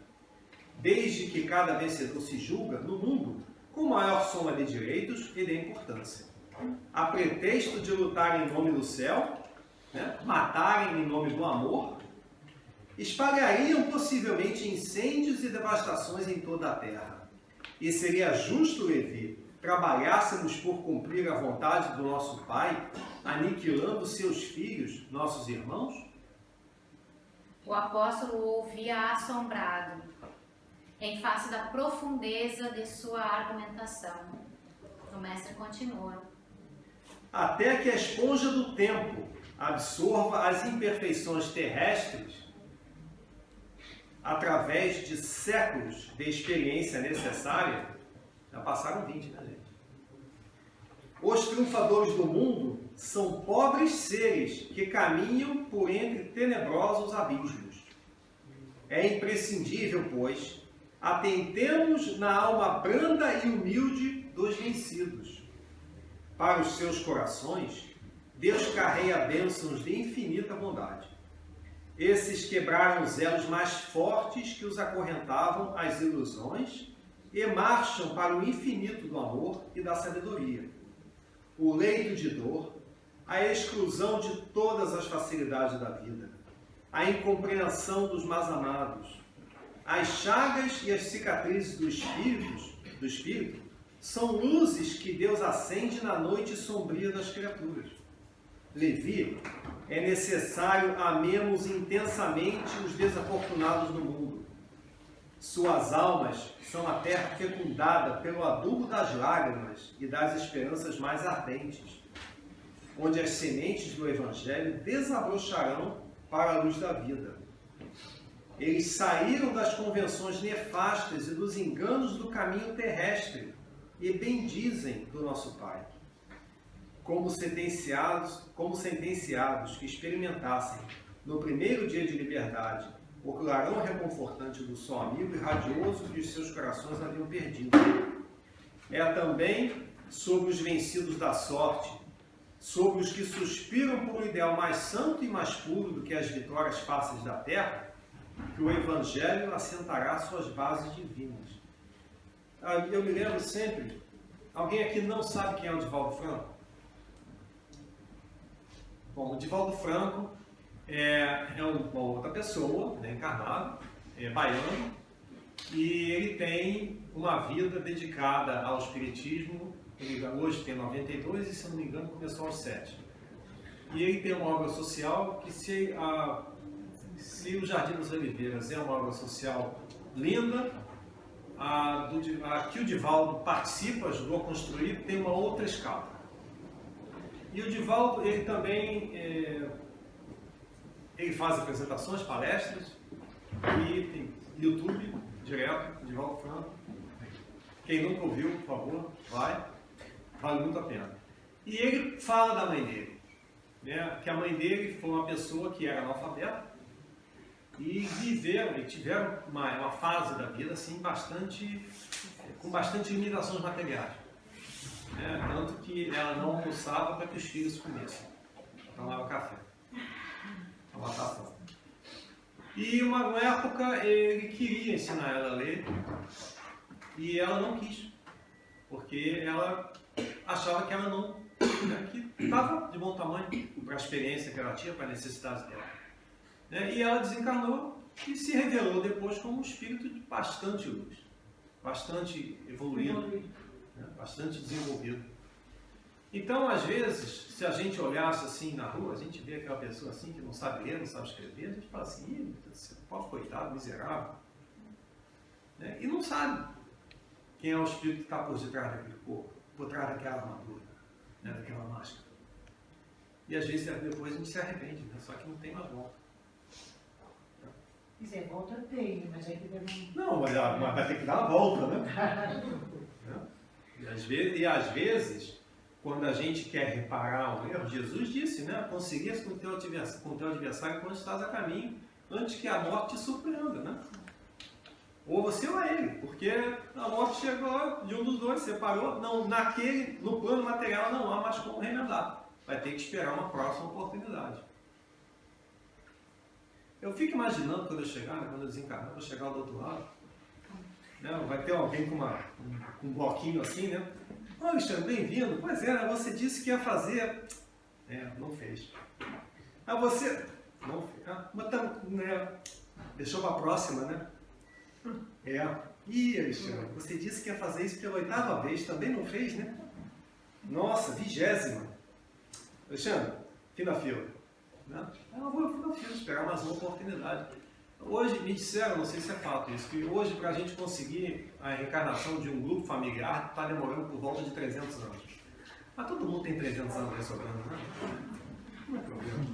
Desde que cada vencedor se julga, no mundo, com maior soma de direitos e de importância. A pretexto de lutar em nome do céu, né, matarem em nome do amor, espalhariam possivelmente incêndios e devastações em toda a terra. E seria justo, Levi, trabalhássemos por cumprir a vontade do nosso Pai, aniquilando seus filhos, nossos irmãos? O apóstolo ouvia assombrado, em face da profundeza de sua argumentação. O mestre continua. Até que a esponja do tempo absorva as imperfeições terrestres, através de séculos de experiência necessária, já passaram 20, né, gente? Os triunfadores do mundo são pobres seres que caminham por entre tenebrosos abismos. É imprescindível, pois, atentemos na alma branda e humilde dos vencidos. Para os seus corações, Deus carrega bênçãos de infinita bondade. Esses quebraram os elos mais fortes que os acorrentavam às ilusões e marcham para o infinito do amor e da sabedoria. O leito de dor, a exclusão de todas as facilidades da vida, a incompreensão dos mais amados, as chagas e as cicatrizes do espírito são luzes que Deus acende na noite sombria das criaturas. Levi, é necessário amemos intensamente os desafortunados do mundo. Suas almas são a terra fecundada pelo adubo das lágrimas e das esperanças mais ardentes, onde as sementes do Evangelho desabrocharão para a luz da vida. Eles saíram das convenções nefastas e dos enganos do caminho terrestre e bendizem do nosso Pai. Como sentenciados que experimentassem, no primeiro dia de liberdade, o clarão reconfortante do sol amigo e radioso que os seus corações haviam perdido. É também sobre os vencidos da sorte, sobre os que suspiram por um ideal mais santo e mais puro do que as vitórias fáceis da terra, que o Evangelho assentará suas bases divinas. Eu me lembro sempre, alguém aqui não sabe quem é o Divaldo Franco? Bom, o Divaldo Franco é uma outra pessoa, né, encarnado, baiano, e ele tem uma vida dedicada ao espiritismo. Ele hoje tem 92 e, se não me engano, começou aos 7. E ele tem uma obra social que, se o Jardim das Oliveiras é uma obra social linda, a que o Divaldo participa, ajudou a construir, tem uma outra escala. E o Divaldo, ele também ele faz apresentações, palestras, e tem YouTube direto, Divaldo Franco. Quem nunca ouviu, por favor, vale muito a pena. E ele fala da mãe dele, né? Que a mãe dele foi uma pessoa que era analfabeta e tiveram uma fase da vida assim, com bastante limitações materiais. Tanto que ela não almoçava para que os filhos comessem. Tomava café. Tomava taça. E uma época ele queria ensinar ela a ler e ela não quis. Porque ela achava que ela não, que estava de bom tamanho para a experiência que ela tinha, para a necessidade dela. E ela desencarnou e se revelou depois como um espírito de bastante luz, bastante evoluído. Bastante desenvolvido. Então, às vezes, se a gente olhasse assim na rua, a gente vê aquela pessoa assim que não sabe ler, não sabe escrever, a gente fala assim, pobre coitado, miserável. E não sabe quem é o espírito que está por detrás daquele corpo, por trás daquela armadura, daquela máscara. E às vezes depois a gente se arrepende, só que não tem mais volta. Quiser volta tem, mas aí que não, mas vai ter que dar a volta, né? E às vezes, quando a gente quer reparar um erro, Jesus disse, né? Consiga-se com o teu adversário quando estás a caminho, antes que a morte te surpreenda, né? Ou você ou ele, porque a morte chegou de um dos dois, separou, no plano material não há mais como remendar. Vai ter que esperar uma próxima oportunidade. Eu fico imaginando quando eu desencarnar, vou chegar do outro lado, vai ter alguém com um bloquinho assim, né? Ô, Alexandre, bem-vindo. Pois é, você disse que ia fazer. Não fez. Você. Não fez. Mas deixou para a próxima, né? Ih, Alexandre, você disse que ia fazer isso pela 8ª vez, também não fez, né? Nossa, 20ª. Alexandre, fim da fila. Eu vou fim da fila, esperar mais uma oportunidade. Hoje, me disseram, não sei se é fato isso, que hoje para a gente conseguir a reencarnação de um grupo familiar está demorando por volta de 300 anos. Mas todo mundo tem 300 anos ressobrando, né? Não é problema.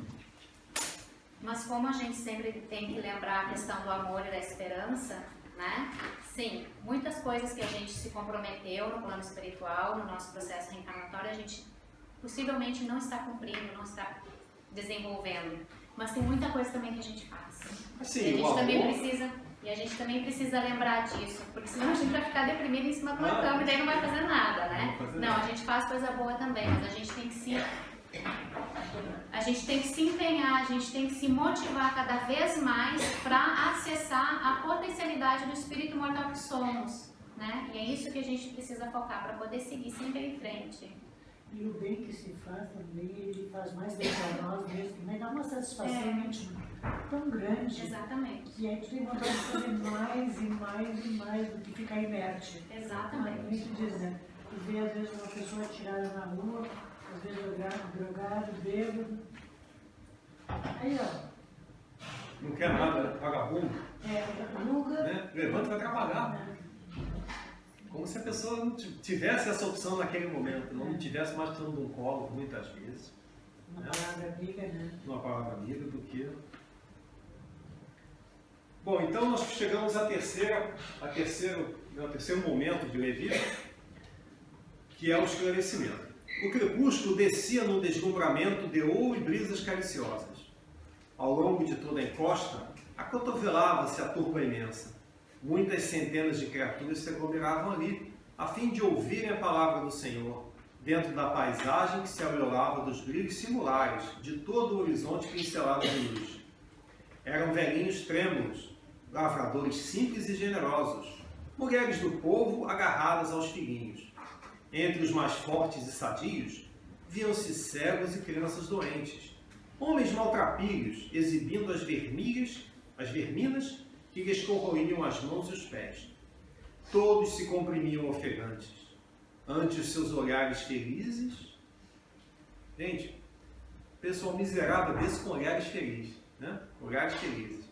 Mas como a gente sempre tem que lembrar a questão do amor e da esperança, né? Sim, muitas coisas que a gente se comprometeu no plano espiritual, no nosso processo reencarnatório, a gente possivelmente não está cumprindo, não está desenvolvendo. Mas tem muita coisa também que a gente faz. Sim, e a gente também precisa lembrar disso, porque senão a gente vai ficar deprimido em cima de uma cama e daí não vai fazer nada, né? Não, a gente faz coisa boa também, mas a gente tem que se empenhar, a gente tem que se motivar cada vez mais para acessar a potencialidade do espírito imortal que somos. né? E é isso que a gente precisa focar para poder seguir sempre em frente. E o bem que se faz também, ele faz mais bem para nós mesmos, né? Dá uma satisfação íntima tão grande. Exatamente. E aí tu tem vontade de fazer mais e mais e mais do que ficar inerte. Exatamente. Como tu diz, né? Tu vê às vezes uma pessoa atirada na rua, às vezes drogado, bêbado. Aí, ó. Não quer nada, vagabundo, Nunca. né? Levanta e vai trabalhar. Como se a pessoa não tivesse essa opção naquele momento, não tivesse mais precisando de um colo, muitas vezes. Uma palavra amiga, né? Uma palavra amiga do que... Bom, então nós chegamos ao terceiro momento de Levi, que é o esclarecimento. O crepúsculo descia num deslumbramento de ouro e brisas cariciosas. Ao longo de toda a encosta, acotovelava-se a turba imensa. Muitas centenas de criaturas se aglomeravam ali, a fim de ouvirem a palavra do Senhor, dentro da paisagem que se aureolava dos brilhos singulares de todo o horizonte pincelado de luz. Eram velhinhos trêmulos, lavradores simples e generosos, mulheres do povo agarradas aos filhinhos. Entre os mais fortes e sadios, viam-se cegos e crianças doentes, homens maltrapilhos exibindo as verminas que lhes corroíam as mãos e os pés. Todos se comprimiam ofegantes, ante os seus olhares felizes. Gente, pessoal miserável desse com olhares felizes, né? Olhares felizes.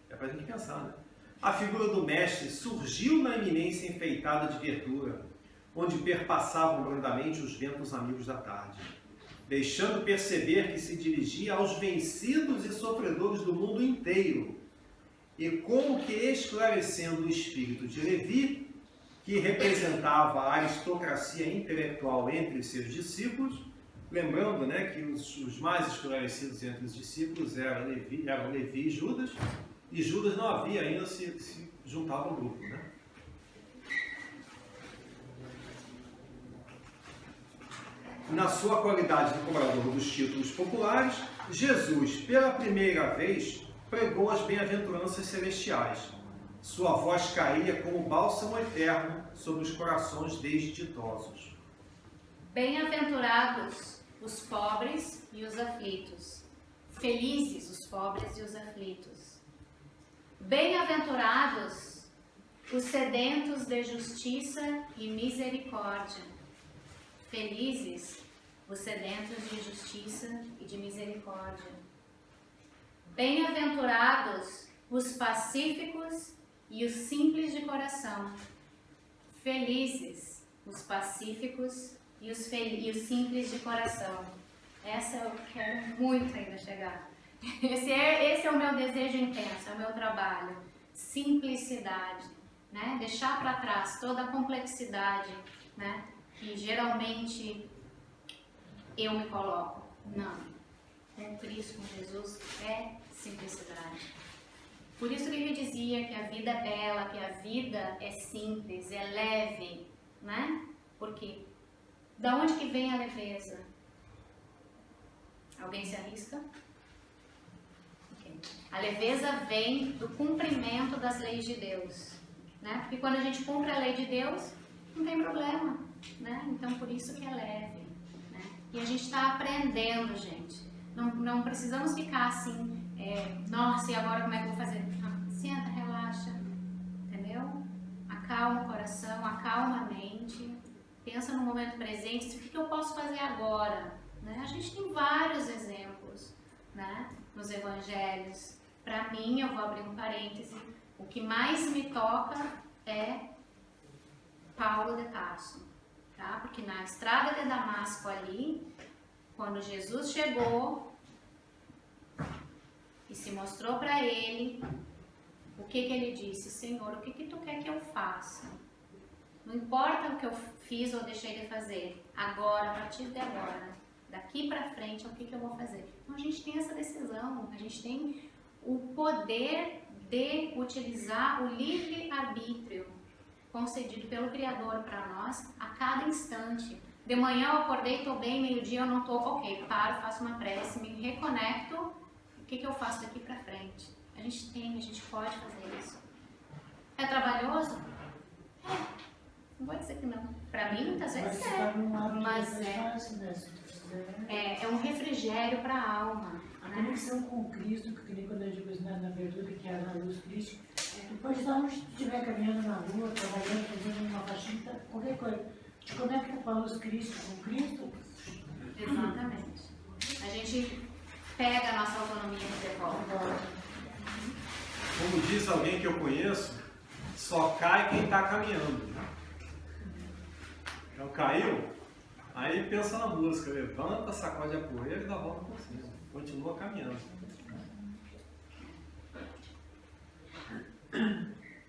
É pra gente pensar, né? A figura do mestre surgiu na eminência enfeitada de verdura, onde perpassavam brandamente os ventos amigos da tarde, deixando perceber que se dirigia aos vencidos e sofredores do mundo inteiro, e como que esclarecendo o espírito de Levi, que representava a aristocracia intelectual entre os seus discípulos, lembrando, né, que os mais esclarecidos entre os discípulos eram Levi e Judas não havia ainda se juntado ao grupo, né? Na sua qualidade de cobrador dos títulos populares, Jesus, pela primeira vez, pregou as bem-aventuranças celestiais. Sua voz caía como bálsamo eterno sobre os corações desditosos. Bem-aventurados os pobres e os aflitos. Felizes os pobres e os aflitos. Bem-aventurados os sedentos de justiça e misericórdia. Felizes os sedentos de justiça e de misericórdia. Bem-aventurados os pacíficos e os simples de coração. Felizes os pacíficos e os simples de coração. Essa eu quero muito ainda chegar. Esse é o meu desejo intenso, é o meu trabalho. Simplicidade, né? Deixar para trás toda a complexidade, né? Que geralmente eu me coloco. Não. Com Cristo, com Jesus, é simplicidade. Por isso que ele dizia que a vida é bela, que a vida é simples, é leve, né? Porque da onde que vem a leveza? Alguém se arrisca? Okay. A leveza vem do cumprimento das leis de Deus, né? Porque quando a gente cumpre a lei de Deus, não tem problema, né? Então por isso que é leve, né? E a gente está aprendendo, gente. Não precisamos ficar assim, nossa, e agora como é que eu vou fazer? Não, senta, relaxa, entendeu? Acalma o coração, acalma a mente, pensa no momento presente, o que eu posso fazer agora? Né? A gente tem vários exemplos, né? Nos evangelhos. Para mim, eu vou abrir um parêntese, o que mais me toca é Paulo de Tarso, tá? Porque na estrada de Damasco ali, quando Jesus chegou e se mostrou para ele, o que ele disse? Senhor, o que tu quer que eu faça? Não importa o que eu fiz ou deixei de fazer, agora, a partir de agora, daqui para frente, o que eu vou fazer? Então a gente tem essa decisão, a gente tem o poder de utilizar o livre-arbítrio concedido pelo Criador para nós a cada instante. De manhã eu acordei, estou bem, meio-dia eu não estou, ok, paro, faço uma prece, me reconecto, o que eu faço daqui para frente? A gente pode fazer isso. É trabalhoso? Não vou dizer que não. Para mim, muitas Mas vezes você é. está num hábito mas mais é- fácil, né? Se tu fizer É um refrigério para a alma. a Né? conexão com o Cristo, que nem quando eu digo isso na abertura, que é na luz Cristo, tu pode estar onde tu estiver caminhando na rua, trabalhando, fazendo uma faxina, qualquer coisa. Te conecta com a luz Cristo, com Cristo. Exatamente. A gente pega a nossa autonomia de volta. Como diz alguém que eu conheço, só cai quem está caminhando. Então caiu, aí pensa na música, levanta, sacode a poeira e dá a volta por cima. Continua caminhando.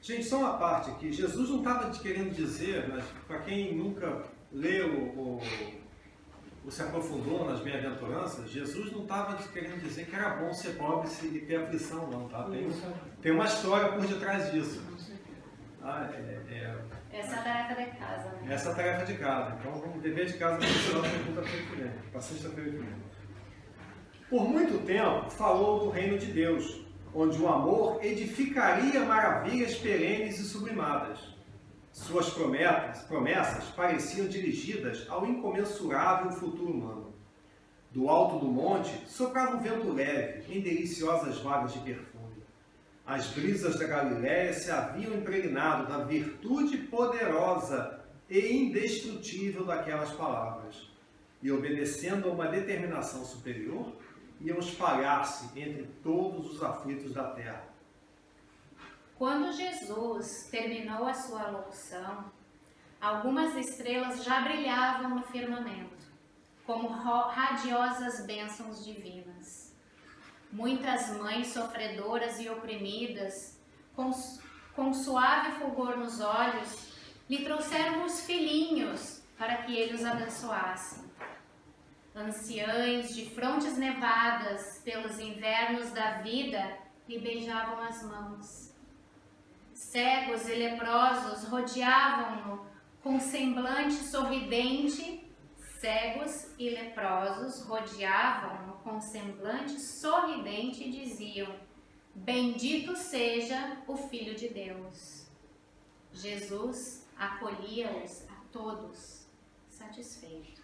Gente, só uma parte aqui. Jesus não estava querendo dizer, mas para quem nunca leu ou se aprofundou nas bem-aventuranças, Jesus não estava querendo dizer que era bom ser pobre e ter aflição, não, tá? Tem uma história por detrás disso. Ah, Essa é a tarefa de casa, né? essa é a tarefa de casa. Então, vamos dever de casa para segunda-feira que vem, para sexta-feira que vem. Por muito tempo, falou do reino de Deus, onde o amor edificaria maravilhas perenes e sublimadas. Suas promessas pareciam dirigidas ao incomensurável futuro humano. Do alto do monte soprava um vento leve, em deliciosas vagas de perfume. As brisas da Galiléia se haviam impregnado da virtude poderosa e indestrutível daquelas palavras, e obedecendo a uma determinação superior, iam espalhar-se entre todos os aflitos da terra. Quando Jesus terminou a sua locução, algumas estrelas já brilhavam no firmamento, como radiosas bênçãos divinas. Muitas mães sofredoras e oprimidas, com suave fulgor nos olhos, lhe trouxeram os filhinhos para que ele os abençoasse. Anciães de frontes nevadas pelos invernos da vida lhe beijavam as mãos. Cegos e leprosos rodeavam-no com semblante sorridente. Cegos e leprosos rodeavam-no com semblante sorridente e diziam: Bendito seja o Filho de Deus. Jesus acolhia-os a todos, satisfeito,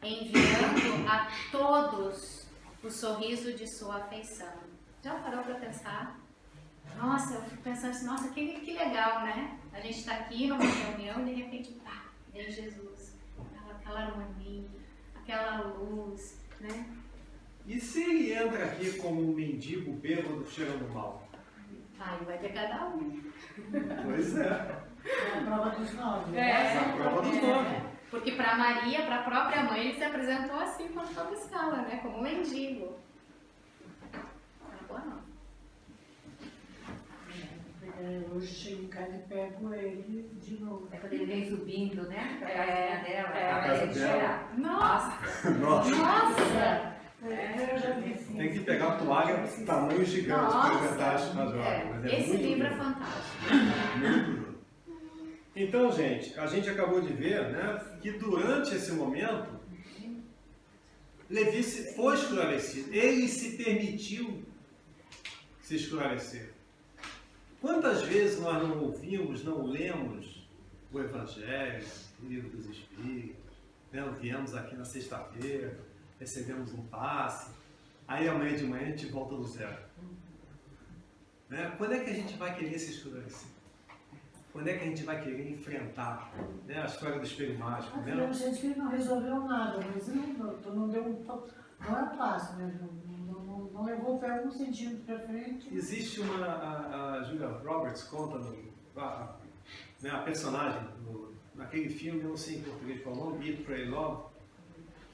enviando a todos o sorriso de sua afeição. Já parou para pensar? Nossa, eu fico pensando assim, nossa, que legal, né? A gente está aqui numa reunião e de repente, pá, vem Jesus. Aquela harmonia, aquela luz, né? E se ele entra aqui como um mendigo bêbado cheirando mal? Aí vai ter cada um. Pois é. É a prova dos 9. É a prova dos 9. Porque para Maria, para a própria mãe, ele se apresentou assim quando foi buscá-la, né? Como um mendigo. Não é boa, não. Hoje chego em casa e pego ele de novo. É quando ele vem subindo, né? Pra É, casa dela, é. pra Casa ele dela. cheirar. Nossa! Nossa, Nossa! Eu já vi sim. tem que pegar uma toalha tamanho gigante para Nossa. aguentar as horas. Mas é Esse muito livro é lindo. fantástico. Muito lindo. Então, gente, a gente acabou de ver, né, que durante esse momento, Levi foi esclarecido. Ele se permitiu se esclarecer. Quantas vezes nós não ouvimos, não lemos o Evangelho, o Livro dos Espíritos, né? Viemos aqui na sexta-feira, recebemos um passe, aí amanhã de manhã a gente volta do zero. Né? Quando é que a gente vai querer se esclarecer? Quando é que a gente vai querer enfrentar, né, a história do espelho mágico? A Né? filha do Shakespeare não resolveu nada, mas não deu não era fácil, né? Não levou o pé um centímetro para frente. Existe a Julia Roberts conta, né, a personagem, naquele filme, eu não sei em português qual é o nome, Eat, Pray, Love,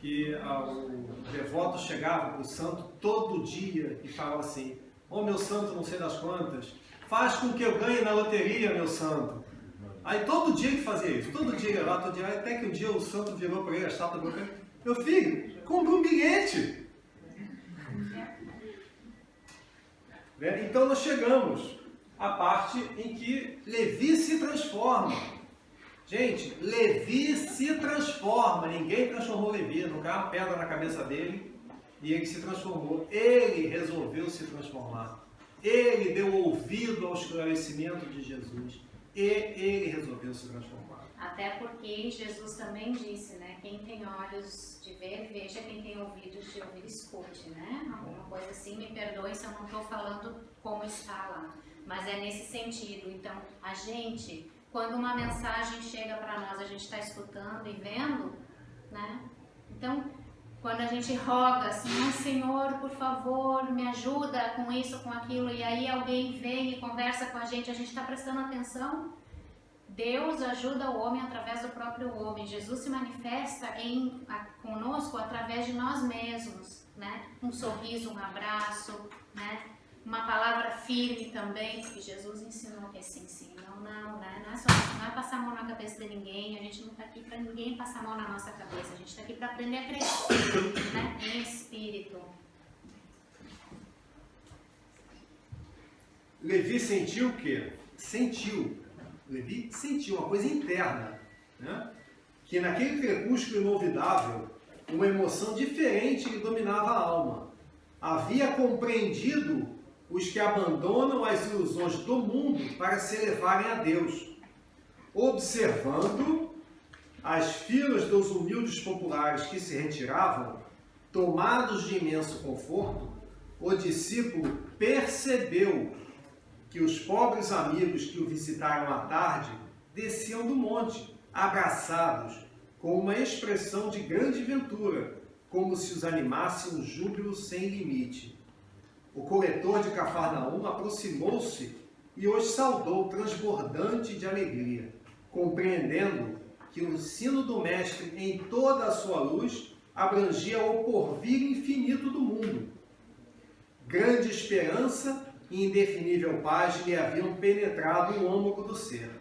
que o devoto chegava para o santo todo dia e falava assim: "Ô meu santo, não sei das quantas, faz com que eu ganhe na loteria, meu santo." Aí todo dia ele fazia isso, todo dia ele ia lá, todo dia, até que um dia o santo virou para ele, a chata virou para ele: "Meu filho, compra um bilhete." Né? Então nós chegamos à parte em que Levi se transforma. Gente, Levi se transforma, ninguém transformou Levi, não caiu uma pedra na cabeça dele e ele se transformou. Ele resolveu se transformar. Ele deu ouvido ao esclarecimento de Jesus. e ele resolveu se transformar. Até porque Jesus também disse, né? Quem tem olhos de ver, veja, quem tem ouvidos de ouvir, escute, né? Alguma coisa assim, me perdoe se eu não estou falando como está lá. Mas é nesse sentido. Então, a gente, quando uma mensagem chega para nós, a gente está escutando e vendo, né? Então, quando a gente roga assim, Senhor, por favor, me ajuda com isso, com aquilo, e aí alguém vem e conversa com a gente está prestando atenção? Deus ajuda o homem através do próprio homem. Jesus se manifesta conosco através de nós mesmos, né? Um sorriso, um abraço, né? Uma palavra firme também, porque Jesus ensinou que é sim, não, né? Não é passar a mão na cabeça de ninguém, a gente não está aqui para ninguém passar a mão na nossa cabeça, a gente está aqui para aprender a crescer, né? Em espírito. Levi sentiu o quê? Levi sentiu uma coisa interna, né? Que naquele crepúsculo inovidável, uma emoção diferente lhe dominava a alma. Havia compreendido os que abandonam as ilusões do mundo para se elevarem a Deus. Observando as filas dos humildes populares que se retiravam, tomados de imenso conforto, o discípulo percebeu que os pobres amigos que o visitaram à tarde desciam do monte, abraçados, com uma expressão de grande ventura, como se os animasse um júbilo sem limite. O coletor de Cafarnaum aproximou-se e os saudou transbordante de alegria, compreendendo que o ensino do Mestre em toda a sua luz abrangia o porvir infinito do mundo. Grande esperança e indefinível paz lhe haviam penetrado o âmago do ser.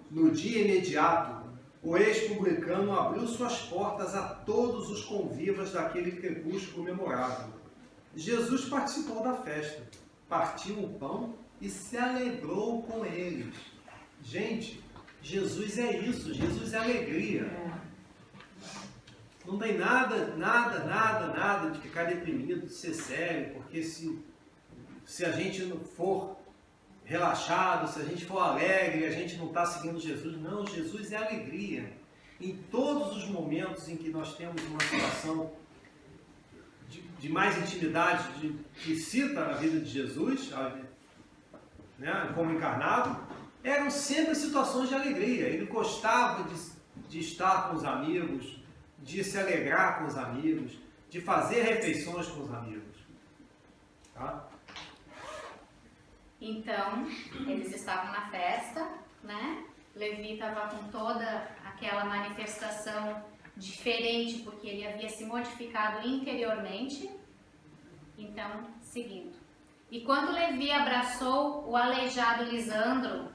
No dia imediato, o ex-publicano abriu suas portas a todos os convivas daquele crepúsculo memorável. Jesus participou da festa, partiu o pão e se alegrou com eles. Gente, Jesus é isso, Jesus é alegria. Não tem nada de ficar deprimido, de ser sério, porque se a gente não for relaxado, se a gente for alegre, a gente não está seguindo Jesus. Não, Jesus é alegria. Em todos os momentos em que nós temos uma situação de mais intimidade, que cita a vida de Jesus, né, como encarnado, eram sempre situações de alegria. Ele gostava de estar com os amigos, de se alegrar com os amigos, de fazer refeições com os amigos. Tá? Então, eles estavam na festa, né? Levi estava com toda aquela manifestação diferente, porque ele havia se modificado interiormente. Então, seguindo. E quando Levi abraçou o aleijado Lisandro,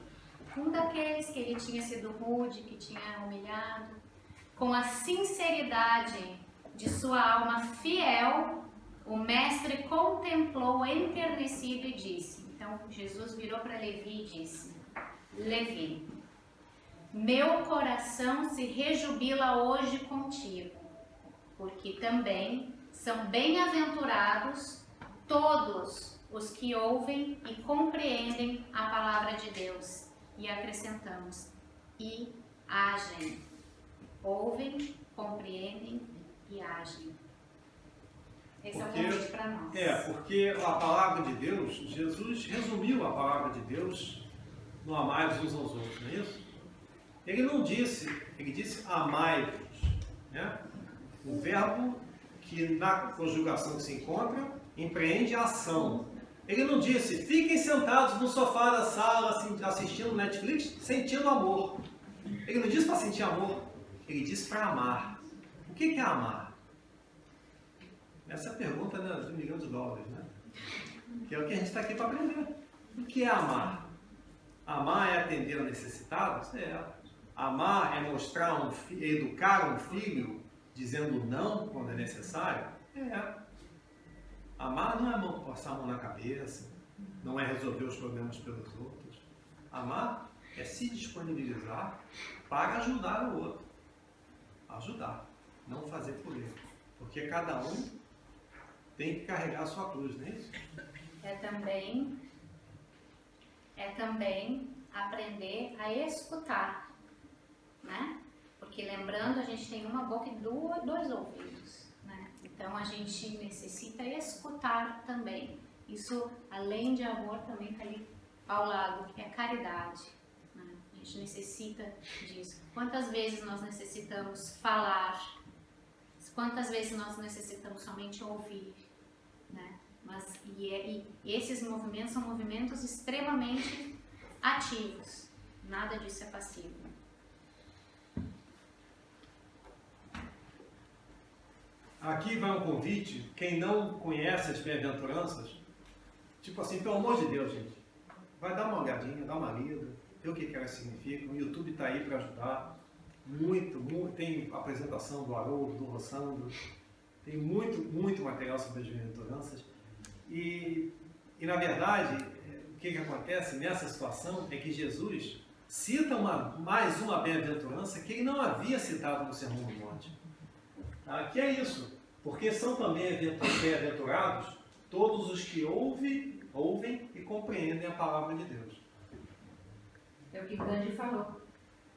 um daqueles que ele tinha sido rude, que tinha humilhado, com a sinceridade de sua alma fiel, o mestre contemplou enternecido e disse, então Jesus virou para Levi e disse, Levi, meu coração se rejubila hoje contigo, porque também são bem-aventurados todos os que ouvem e compreendem a palavra de Deus. E acrescentamos, e agem. Ouvem, compreendem e agem. Esse é o convite para nós. Porque a palavra de Deus, Jesus resumiu a palavra de Deus no amai-vos uns aos outros, não é isso? Ele não disse, ele disse amai-vos, né? O verbo que na conjugação que se encontra empreende a ação. Ele não disse, fiquem sentados no sofá da sala assistindo Netflix, sentindo amor. Ele não disse para sentir amor, ele disse para amar. O que é amar? Essa é a pergunta, né, de $1 milhão, né? Que é o que a gente está aqui para aprender. O que é amar? Amar é atender a necessitados? Amar é mostrar educar um filho dizendo não quando é necessário? Amar não é passar a mão na cabeça, não é resolver os problemas pelos outros. Amar é se disponibilizar para ajudar o outro. Ajudar, não fazer por ele. Porque cada um tem que carregar a sua cruz, não é isso? É também aprender a escutar, né? Porque lembrando, a gente tem uma boca e dois ouvidos, né? Então a gente necessita escutar também. Isso, além de amor, também está ali ao lado, que é caridade, né? A gente necessita disso. Quantas vezes nós necessitamos falar? Quantas vezes nós necessitamos somente ouvir, né? E esses movimentos são movimentos extremamente ativos. Nada disso é passivo. Aqui vai um convite, quem não conhece as bem-aventuranças, tipo assim, pelo amor de Deus, gente, vai dar uma olhadinha, dá uma lida, ver o que elas significam. O YouTube está aí para ajudar. Tem apresentação do Haroldo, do Rossandro, tem muito material sobre as bem-aventuranças. E na verdade, o que acontece nessa situação é que Jesus cita mais uma bem-aventurança que ele não havia citado no Sermão do Monte. Que é isso, porque são também bem-aventurados todos os que ouvem e compreendem a palavra de Deus. É o que Gandhi falou.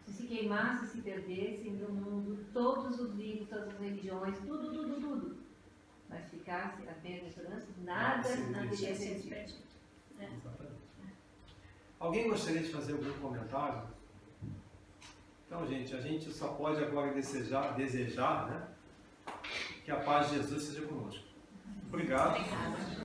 Se queimasse, se perdesse no mundo, todos os livros, todas as religiões, tudo. Mas ficasse a bem-aventurança, nada iria ser perdido. Exatamente. Alguém gostaria de fazer algum comentário? Então, gente, a gente só pode agora desejar, né, que a paz de Jesus seja conosco. Obrigado. Obrigada.